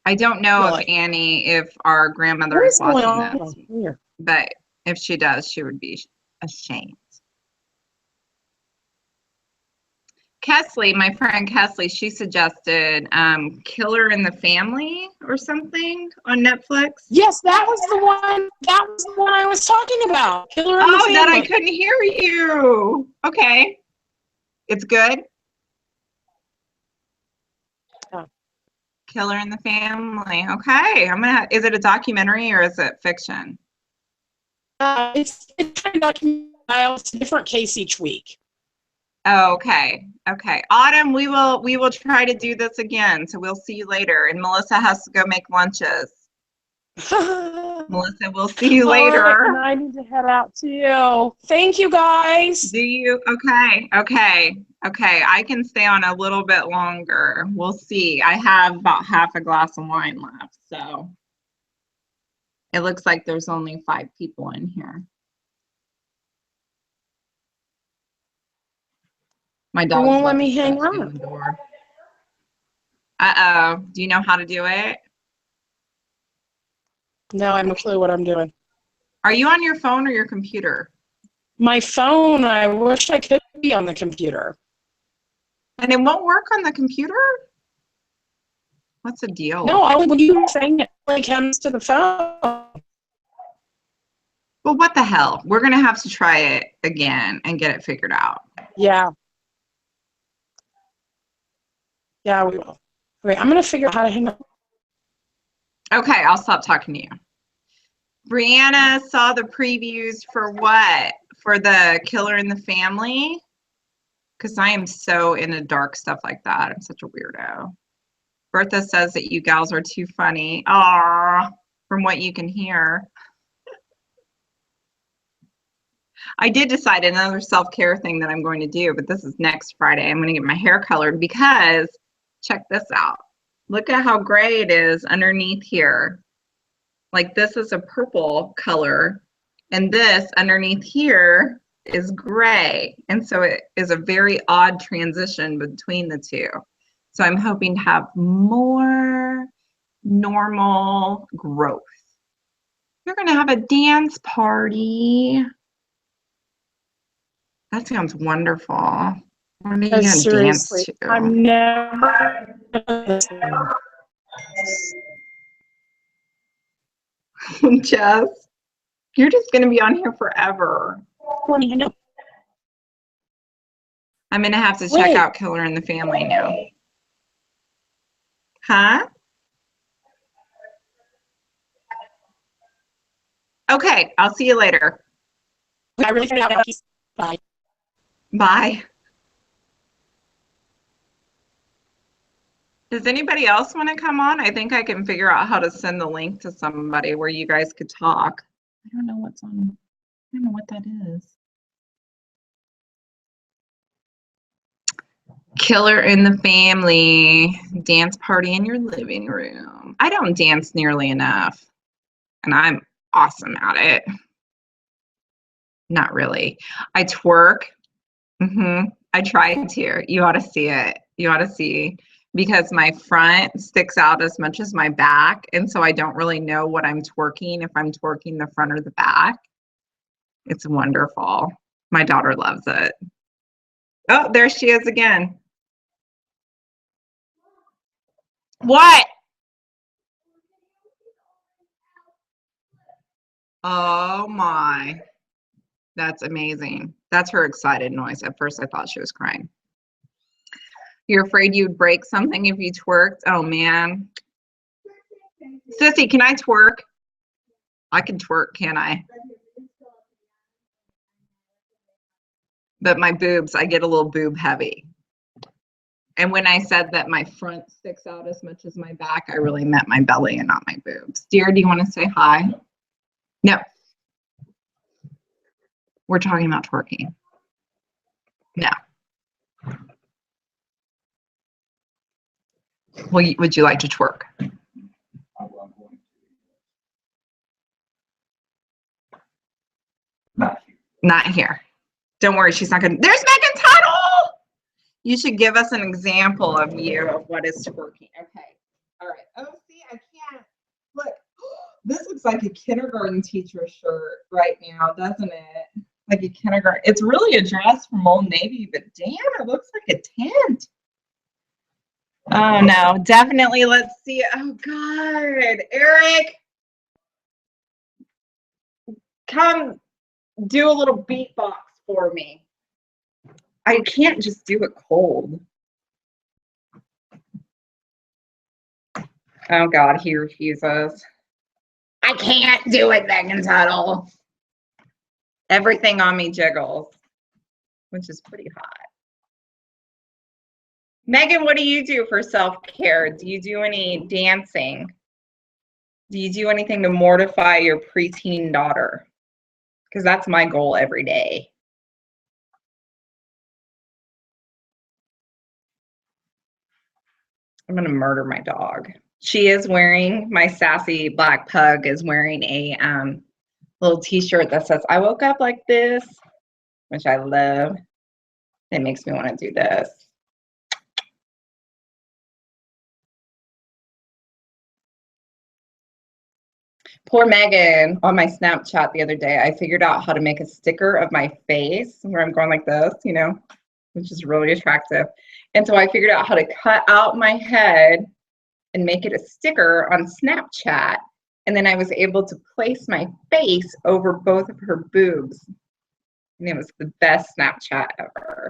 I don't know if our grandmother is watching this, but if she does, she would be ashamed. Kesley, my friend Kesley, she suggested Killer in the Family or something on Netflix. Yes, that was the one. That was the one I was talking about. Killer in the Family. Oh, that I couldn't hear you. Okay, it's good. Oh. Killer in the Family. Okay, is it a documentary or is it fiction? It's kind of documentary. It's a different case each week. Oh, okay. Autumn, we will try to do this again. So we'll see you later. And Melissa has to go make lunches. Melissa, we'll see you later. Right, and I need to head out too. Thank you, guys. Do you? Okay. I can stay on a little bit longer. We'll see. I have about half a glass of wine left, so it looks like there's only 5 people in here. My dog won't let me hang on the door. Uh-oh. Do you know how to do it? No, I have no clue what I'm doing. Are you on your phone or your computer? My phone. I wish I could be on the computer. And it won't work on the computer? What's the deal? No, when you were saying it only comes to the phone. Well, what the hell? We're going to have to try it again and get it figured out. Yeah. Yeah, we will. Okay, I'm gonna figure out how to hang up. Okay, I'll stop talking to you. Brianna saw the previews for what? For the Killer in the Family? Because I am so into dark stuff like that. I'm such a weirdo. Bertha says that you gals are too funny. Aww, from what you can hear. I did decide another self-care thing that I'm going to do, but this is next Friday. I'm going to get my hair colored because, check this out. Look at how gray it is underneath here. Like this is a purple color, and this underneath here is gray. And so it is a very odd transition between the two. So I'm hoping to have more normal growth. You're going to have a dance party. That sounds wonderful. What are you going to dance to? I'm never. Jess, you're just going to be on here forever. I'm going to have to check out Killer in the Family now. Huh? Okay, I'll see you later. I really figured out. Bye. Bye. Does anybody else want to come on? I think I can figure out how to send the link to somebody where you guys could talk. I don't know what's on. I don't know what that is. Killer in the Family dance party in your living room. I don't dance nearly enough, and I'm awesome at it. Not really. I twerk. I try to. You ought to see it. You ought to see, because my front sticks out as much as my back, and so I don't really know what I'm twerking, if I'm twerking the front or the back. It's wonderful. My daughter loves it. Oh, there she is again. What? Oh my. That's amazing. That's her excited noise. At first I thought she was crying. You're afraid you'd break something if you twerked? Oh man. Sissy, can I twerk? I can twerk, can I? But my boobs, I get a little boob heavy. And when I said that my front sticks out as much as my back, I really meant my belly and not my boobs. Dear, do you want to say hi? No. We're talking about twerking. No. Well, would you like to twerk? Not here. Don't worry, she's not gonna. There's Megan Tuttle! You should give us an example of you of what is twerking. Okay. All right. Oh, see, I can't. Look, this looks like a kindergarten teacher shirt right now, doesn't it? Like a kindergarten. It's really a dress from Old Navy, but damn, it looks like a tent. Oh no, definitely. Let's see it. Oh God, Eric, come do a little beatbox for me. I can't just do it cold. Oh God, he refuses. I can't do it, Megan Tuttle. Everything on me jiggles, which is pretty hot. Megan, what do you do for self-care? Do you do any dancing? Do you do anything to mortify your preteen daughter? Because that's my goal every day. I'm gonna murder my dog. She is wearing, my sassy black pug is wearing a little t-shirt that says, I woke up like this, which I love. It makes me want to do this. Poor Megan. On my Snapchat the other day, I figured out how to make a sticker of my face where I'm going like this, you know, which is really attractive. And so I figured out how to cut out my head and make it a sticker on Snapchat. And then I was able to place my face over both of her boobs. And it was the best Snapchat ever.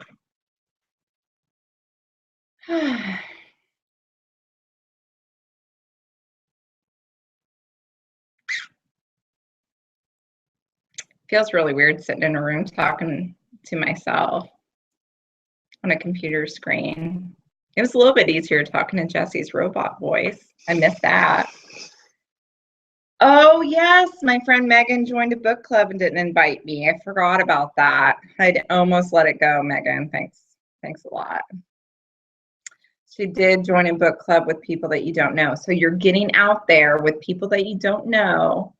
Feels really weird sitting in a room talking to myself on a computer screen. It was a little bit easier talking to Jessie's robot voice. I miss that. Oh, yes, my friend Megan joined a book club and didn't invite me. I forgot about that. I'd almost let it go, Megan. Thanks a lot. She did join a book club with people that you don't know. So you're getting out there with people that you don't know,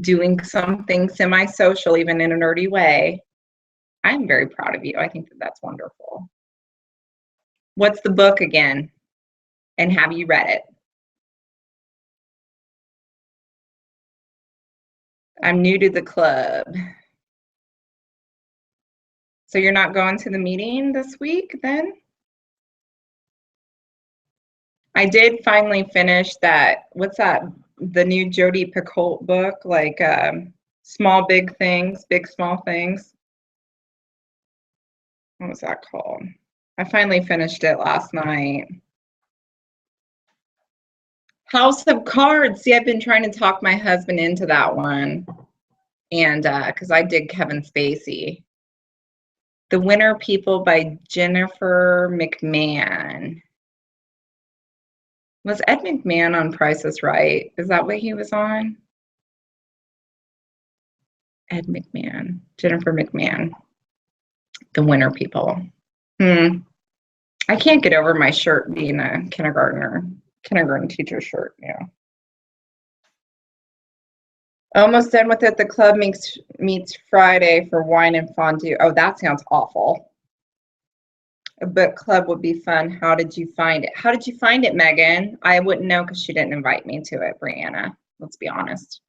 doing something semi-social, even in a nerdy way. I'm very proud of you. I think that that's wonderful. What's the book again? And have you read it? I'm new to the club. So you're not going to the meeting this week then? I did finally finish that. What's that? The new Jodi Picoult book, like Small Big Things, Big Small Things. What was that called? I finally finished it last night. House of Cards. See, I've been trying to talk my husband into that one. And because I did Kevin Spacey. The Winter People by Jennifer McMahon. Was Ed McMahon on Price is Right? Is that what he was on? Ed McMahon, Jennifer McMahon. The Winter People. I can't get over my shirt being a kindergarten teacher shirt. Yeah. Almost done with it. The club meets Friday for wine and fondue. Oh, that sounds awful. A book club would be fun. How did you find it? How did you find it, Megan? I wouldn't know because she didn't invite me to it, Brianna. Let's be honest.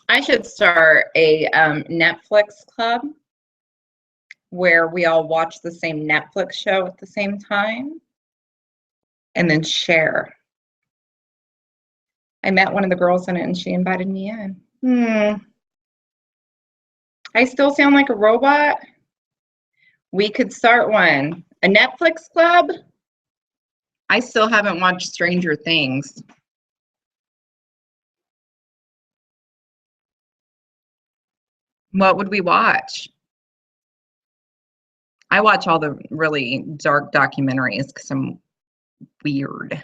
I should start a Netflix club where we all watch the same Netflix show at the same time and then share. I met one of the girls in it and she invited me in. I still sound like a robot? We could start one. A Netflix club? I still haven't watched Stranger Things. What would we watch? I watch all the really dark documentaries because I'm weird.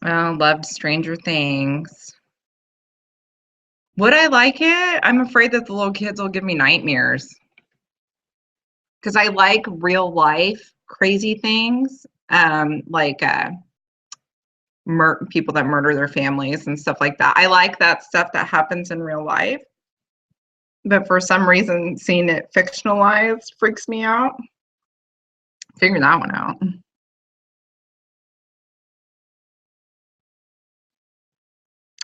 Well, loved Stranger Things. Would I like it? I'm afraid that the little kids will give me nightmares. Because I like real life crazy things, like people that murder their families and stuff like that. I like that stuff that happens in real life. But for some reason, seeing it fictionalized freaks me out. Figure that one out.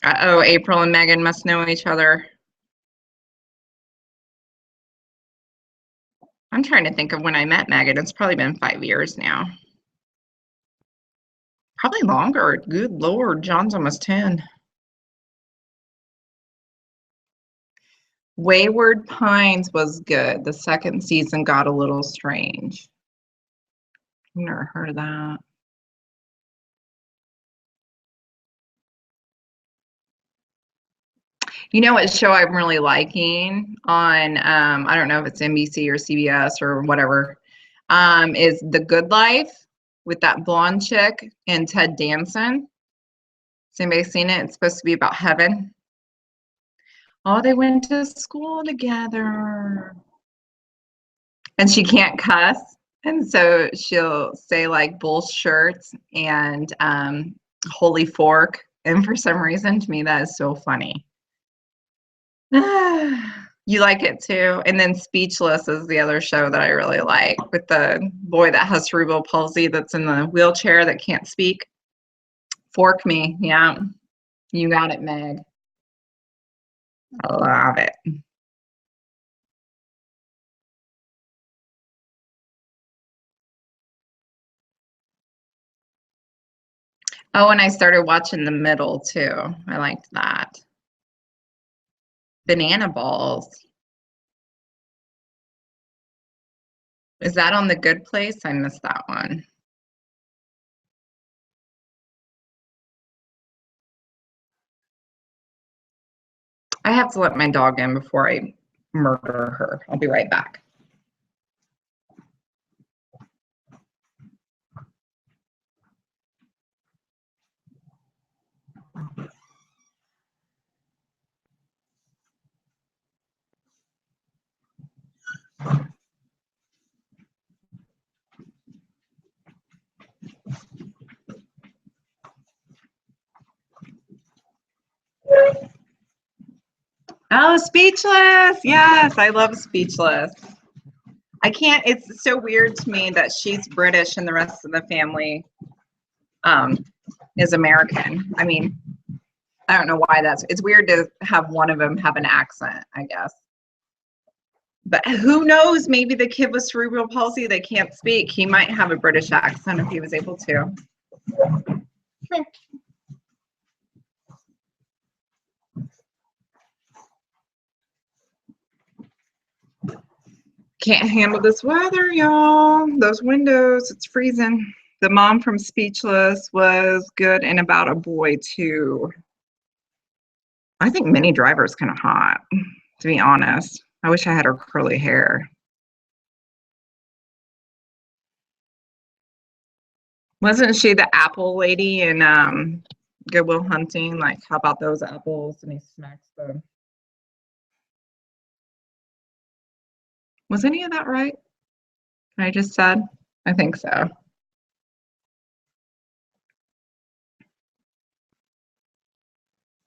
Uh-oh, April and Megan must know each other. I'm trying to think of when I met Megan. It's probably been 5 years now. Probably longer. Good Lord, John's almost 10. Wayward Pines was good. The second season got a little strange. I've never heard of that. You know what show I'm really liking on, I don't know if it's NBC or CBS or whatever, is The Good Life with that blonde chick and Ted Danson. Has anybody seen it? It's supposed to be about heaven. Oh, they went to school together. And she can't cuss. And so she'll say like bull shirts and holy fork. And for some reason, to me, that is so funny. You like it too. And then Speechless is the other show that I really like with the boy that has cerebral palsy that's in the wheelchair that can't speak. Fork me. Yeah. You got it, Meg. I love it. Oh, and I started watching The Middle too. I liked that. Banana Balls. Is that on The Good Place? I missed that one. I have to let my dog in before I murder her. I'll be right back. Oh, Speechless. Yes, I love Speechless. I can't, it's so weird to me that she's British and the rest of the family is American. I mean, I don't know why it's weird to have one of them have an accent, I guess. But who knows, maybe the kid with cerebral palsy, they can't speak. He might have a British accent if he was able to. Can't handle this weather, y'all. Those windows, it's freezing. The mom from Speechless was good and about a boy, too. I think Minnie Driver is kind of hot, to be honest. I wish I had her curly hair. Wasn't she the apple lady in Good Will Hunting? Like, how about those apples? And he smacks them. Was any of that right? I just said? I think so.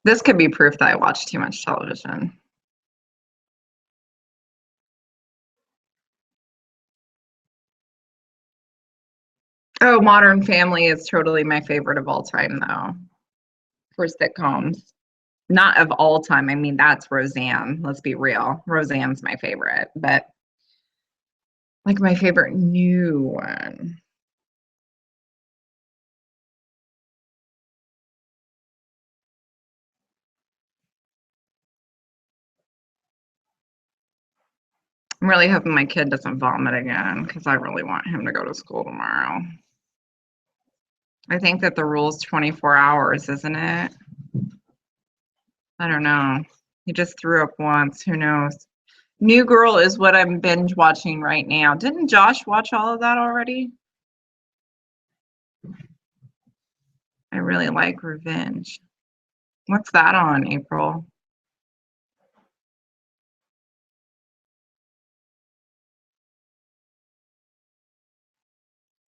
This could be proof that I watch too much television. Oh, Modern Family is totally my favorite of all time, though, for sitcoms. Not of all time. I mean, that's Roseanne. Let's be real. Roseanne's my favorite, but like my favorite new one. I'm really hoping my kid doesn't vomit again because I really want him to go to school tomorrow. I think that the rule's 24 hours, isn't it? I don't know. He just threw up once. Who knows? New Girl is what I'm binge watching right now. Didn't Josh watch all of that already? I really like Revenge. What's that on, April?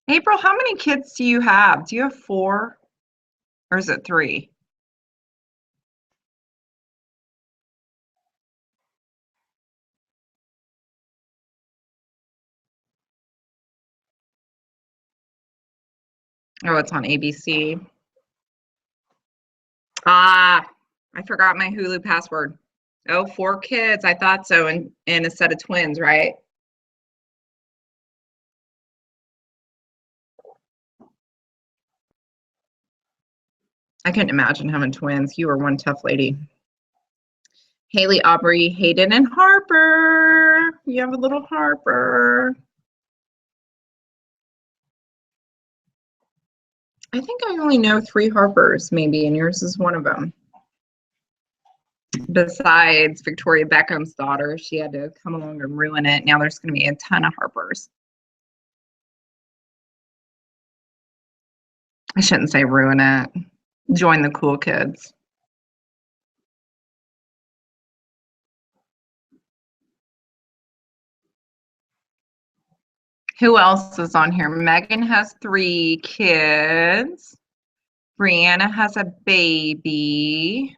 April, how many kids do you have? Do you have 4? Or is it 3? Oh, it's on ABC. Ah, I forgot my Hulu password. Oh, 4 kids. I thought so, and a set of twins, right? I couldn't imagine having twins. You were one tough lady. Haley, Aubrey, Hayden, and Harper. You have a little Harper. I think I only know 3 Harpers, maybe, and yours is one of them. Besides Victoria Beckham's daughter, she had to come along and ruin it. Now there's going to be a ton of Harpers. I shouldn't say ruin it. Join the cool kids. Who else is on here? Megan has 3 kids. Brianna has a baby.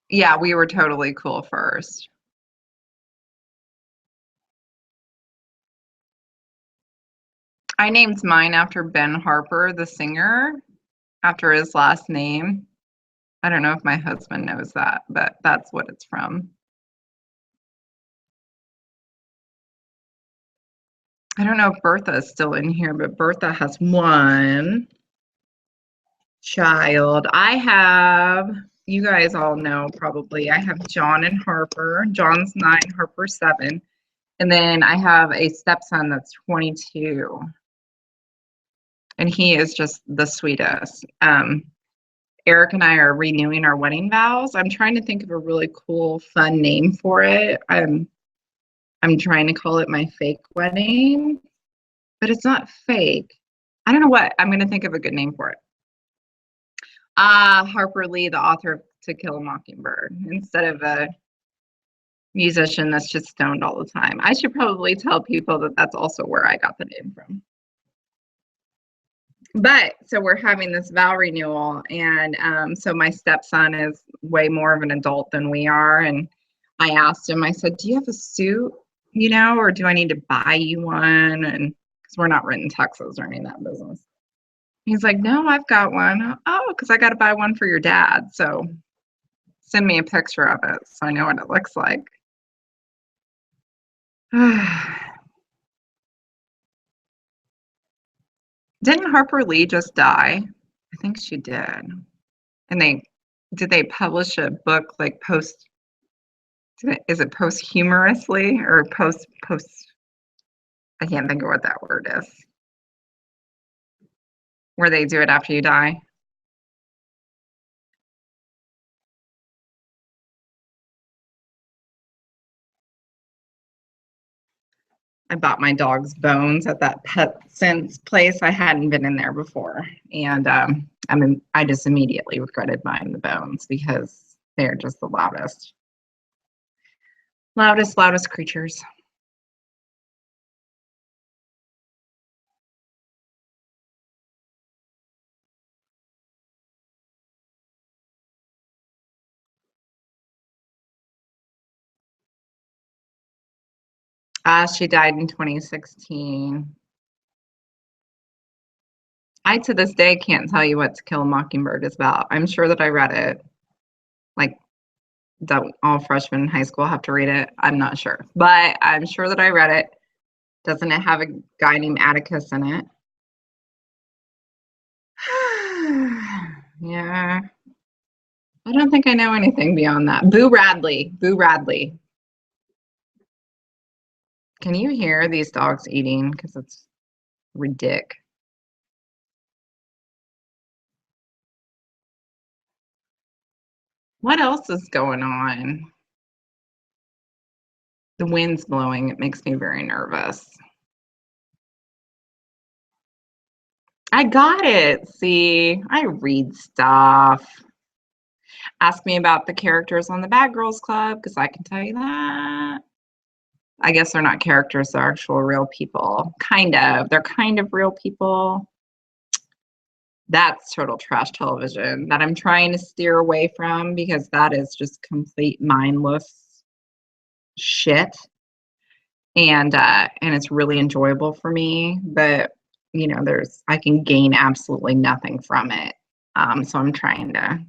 Yeah, we were totally cool first. I named mine after Ben Harper, the singer, after his last name. I don't know if my husband knows that, but that's what it's from. I don't know if Bertha is still in here, but Bertha has 1 child. I have, you guys all know probably, I have John and Harper. John's 9, Harper's 7. And then I have a stepson that's 22. And he is just the sweetest. Eric and I are renewing our wedding vows. I'm trying to think of a really cool, fun name for it. I'm trying to call it my fake wedding, but it's not fake. I don't know what. I'm going to think of a good name for it. Harper Lee, the author of To Kill a Mockingbird, instead of a musician that's just stoned all the time. I should probably tell people that that's also where I got the name from. But so we're having this vow renewal, and so my stepson is way more of an adult than we are. And I asked him, I said, do you have a suit, or do I need to buy you one? And because we're not renting Texas or any of that business. He's like, no, I've got one. Oh, because I got to buy one for your dad. So send me a picture of it so I know what it looks like. Didn't Harper Lee just die? I think she did. And did they publish a book like is it posthumously or post? I can't think of what that word is. Where they do it after you die. I bought my dog's bones at that Pet Sense place. I hadn't been in there before, and I just immediately regretted buying the bones because they're just the loudest creatures. She died in 2016. I, to this day, can't tell you what To Kill a Mockingbird is about. I'm sure that I read it. Like, that all freshmen in high school have to read it. I'm not sure. But I'm sure that I read it. Doesn't it have a guy named Atticus in it? Yeah. I don't think I know anything beyond that. Boo Radley. Boo Radley. Can you hear these dogs eating? Because it's ridiculous. What else is going on? The wind's blowing. It makes me very nervous. I got it. See, I read stuff. Ask me about the characters on the Bad Girls Club, because I can tell you that. I guess they're not characters, they're actual real people. Kind of. They're kind of real people. That's total trash television that I'm trying to steer away from because that is just complete mindless shit. And it's really enjoyable for me, but I can gain absolutely nothing from it. So I'm trying to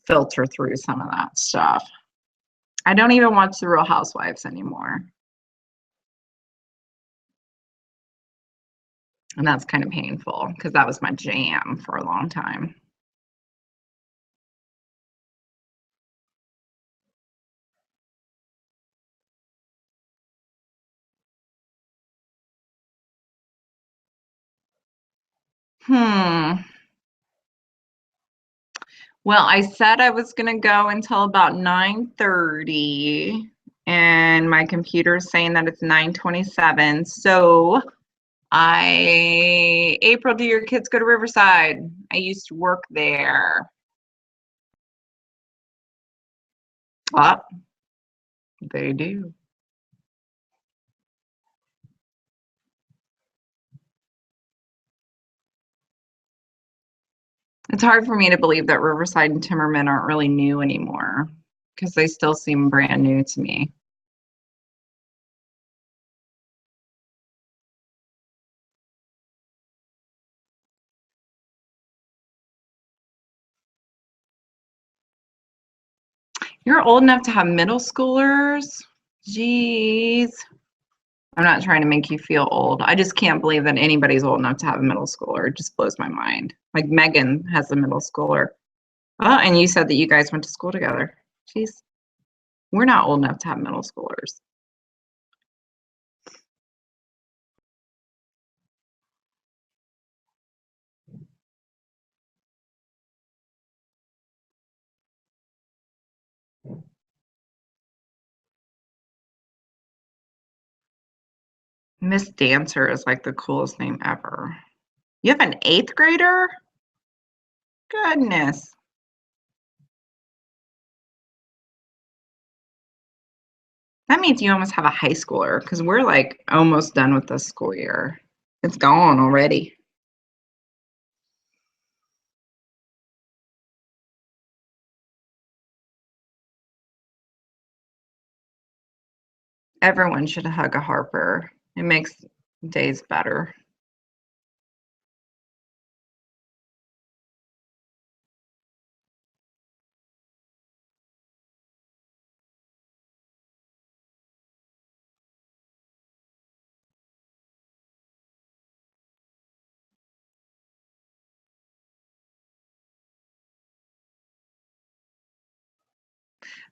filter through some of that stuff. I don't even watch The Real Housewives anymore. And that's kind of painful because that was my jam for a long time. Well, I said I was going to go until about 9:30, and my computer's saying that it's 9:27. So April, do your kids go to Riverside? I used to work there. Oh, they do. It's hard for me to believe that Riverside and Timmerman aren't really new anymore because they still seem brand new to me. You're old enough to have middle schoolers? Jeez. I'm not trying to make you feel old. I just can't believe that anybody's old enough to have a middle schooler. It just blows my mind. Like Megan has a middle schooler. Oh, and you said that you guys went to school together. Jeez. We're not old enough to have middle schoolers. Miss Dancer is like the coolest name ever. You have an 8th grader? Goodness. That means you almost have a high schooler because we're like almost done with this school year. It's gone already. Everyone should hug a Harper. It makes days better.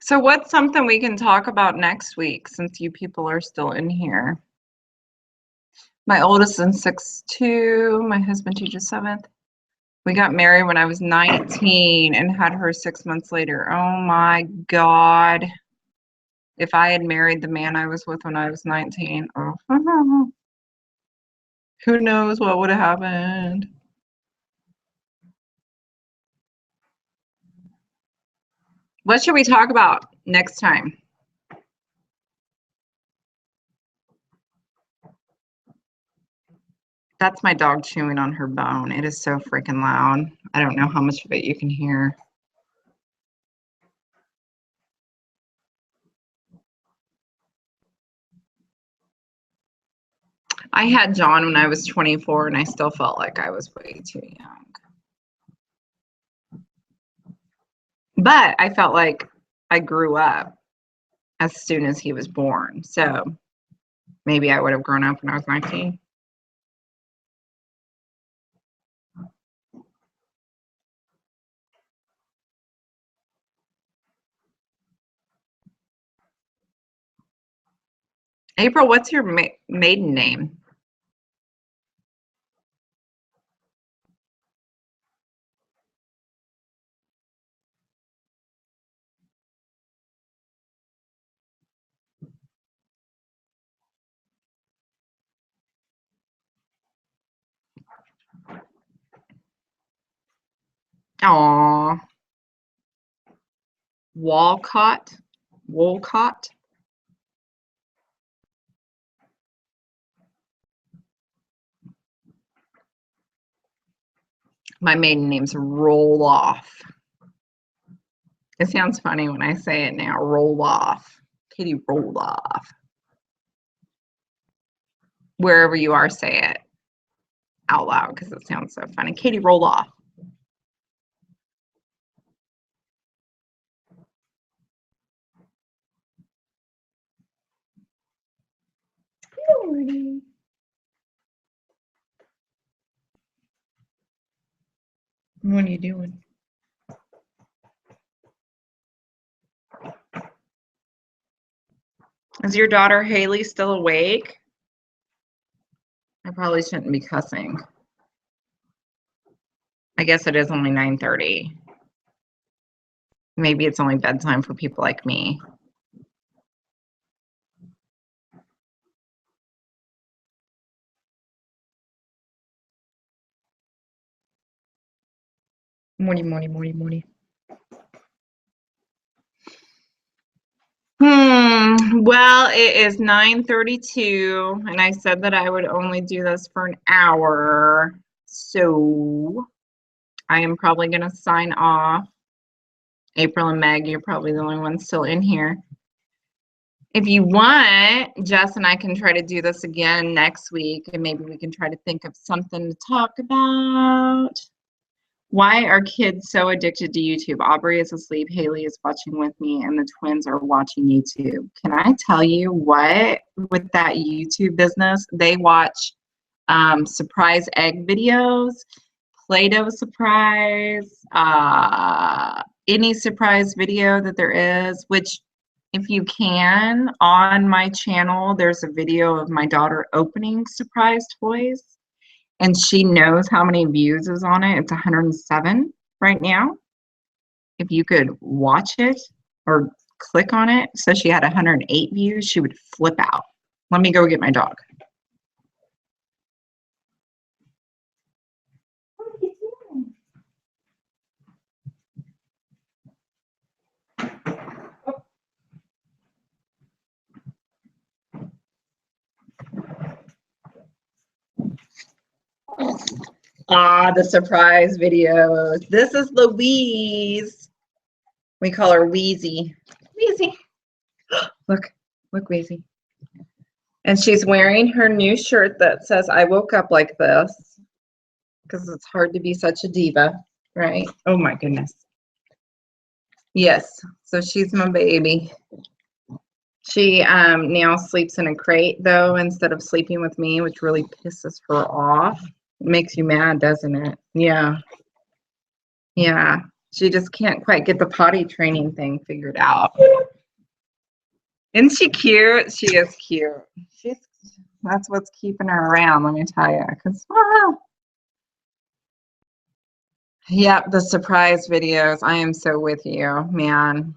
So what's something we can talk about next week since you people are still in here? My oldest is 6'2", my husband teaches 7th. We got married when I was 19 and had her 6 months later. Oh my God. If I had married the man I was with when I was 19, oh, who knows what would have happened. What should we talk about next time? That's my dog chewing on her bone. It is so freaking loud. I don't know how much of it you can hear. I had John when I was 24 and I still felt like I was way too young. But I felt like I grew up as soon as he was born. So maybe I would have grown up when I was 19. April, what's your maiden name? Aw. Walcott? Wolcott? My maiden name's Roloff. It sounds funny when I say it now. Roloff. Katie Roloff. Wherever you are, say it out loud because it sounds so funny. Katie Roloff. Good morning. What are you doing? Is your daughter Haley still awake? I probably shouldn't be cussing. I guess it is only 9:30. Maybe it's only bedtime for people like me. Morning. Well, it is 9:32, and I said that I would only do this for an hour. So I am probably going to sign off. April and Meg, you're probably the only ones still in here. If you want, Jess and I can try to do this again next week, and maybe we can try to think of something to talk about. Why are kids so addicted to YouTube? Aubrey is asleep, Haley is watching with me, and the twins are watching YouTube. Can I tell you what, with that YouTube business, they watch surprise egg videos, Play-Doh surprise, any surprise video that there is, which if you can, on my channel, there's a video of my daughter opening surprise toys. And she knows how many views is on it. It's 107 right now. If you could watch it or click on it, so she had 108 views, she would flip out. Let me go get my dog. Ah, the surprise videos. This is Louise. We call her Wheezy. Wheezy. Look, Wheezy. And she's wearing her new shirt that says, I woke up like this. Because it's hard to be such a diva, right? Oh my goodness. Yes, so she's my baby. She now sleeps in a crate, though, instead of sleeping with me, which really pisses her off. It makes you mad, doesn't it? Yeah. Yeah. She just can't quite get the potty training thing figured out. Isn't she cute? She is cute. That's what's keeping her around, let me tell you. Because, yep, the surprise videos. I am so with you, man.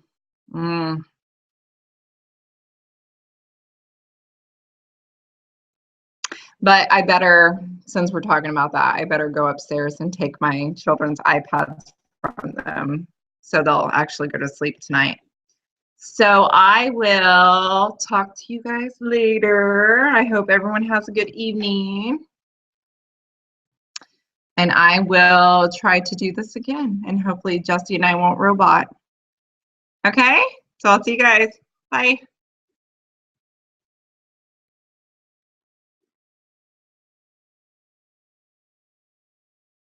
But I better, since we're talking about that, I better go upstairs and take my children's iPads from them so they'll actually go to sleep tonight. So I will talk to you guys later. I hope everyone has a good evening. And I will try to do this again. And hopefully Jessie and I won't robot. Okay? So I'll see you guys. Bye.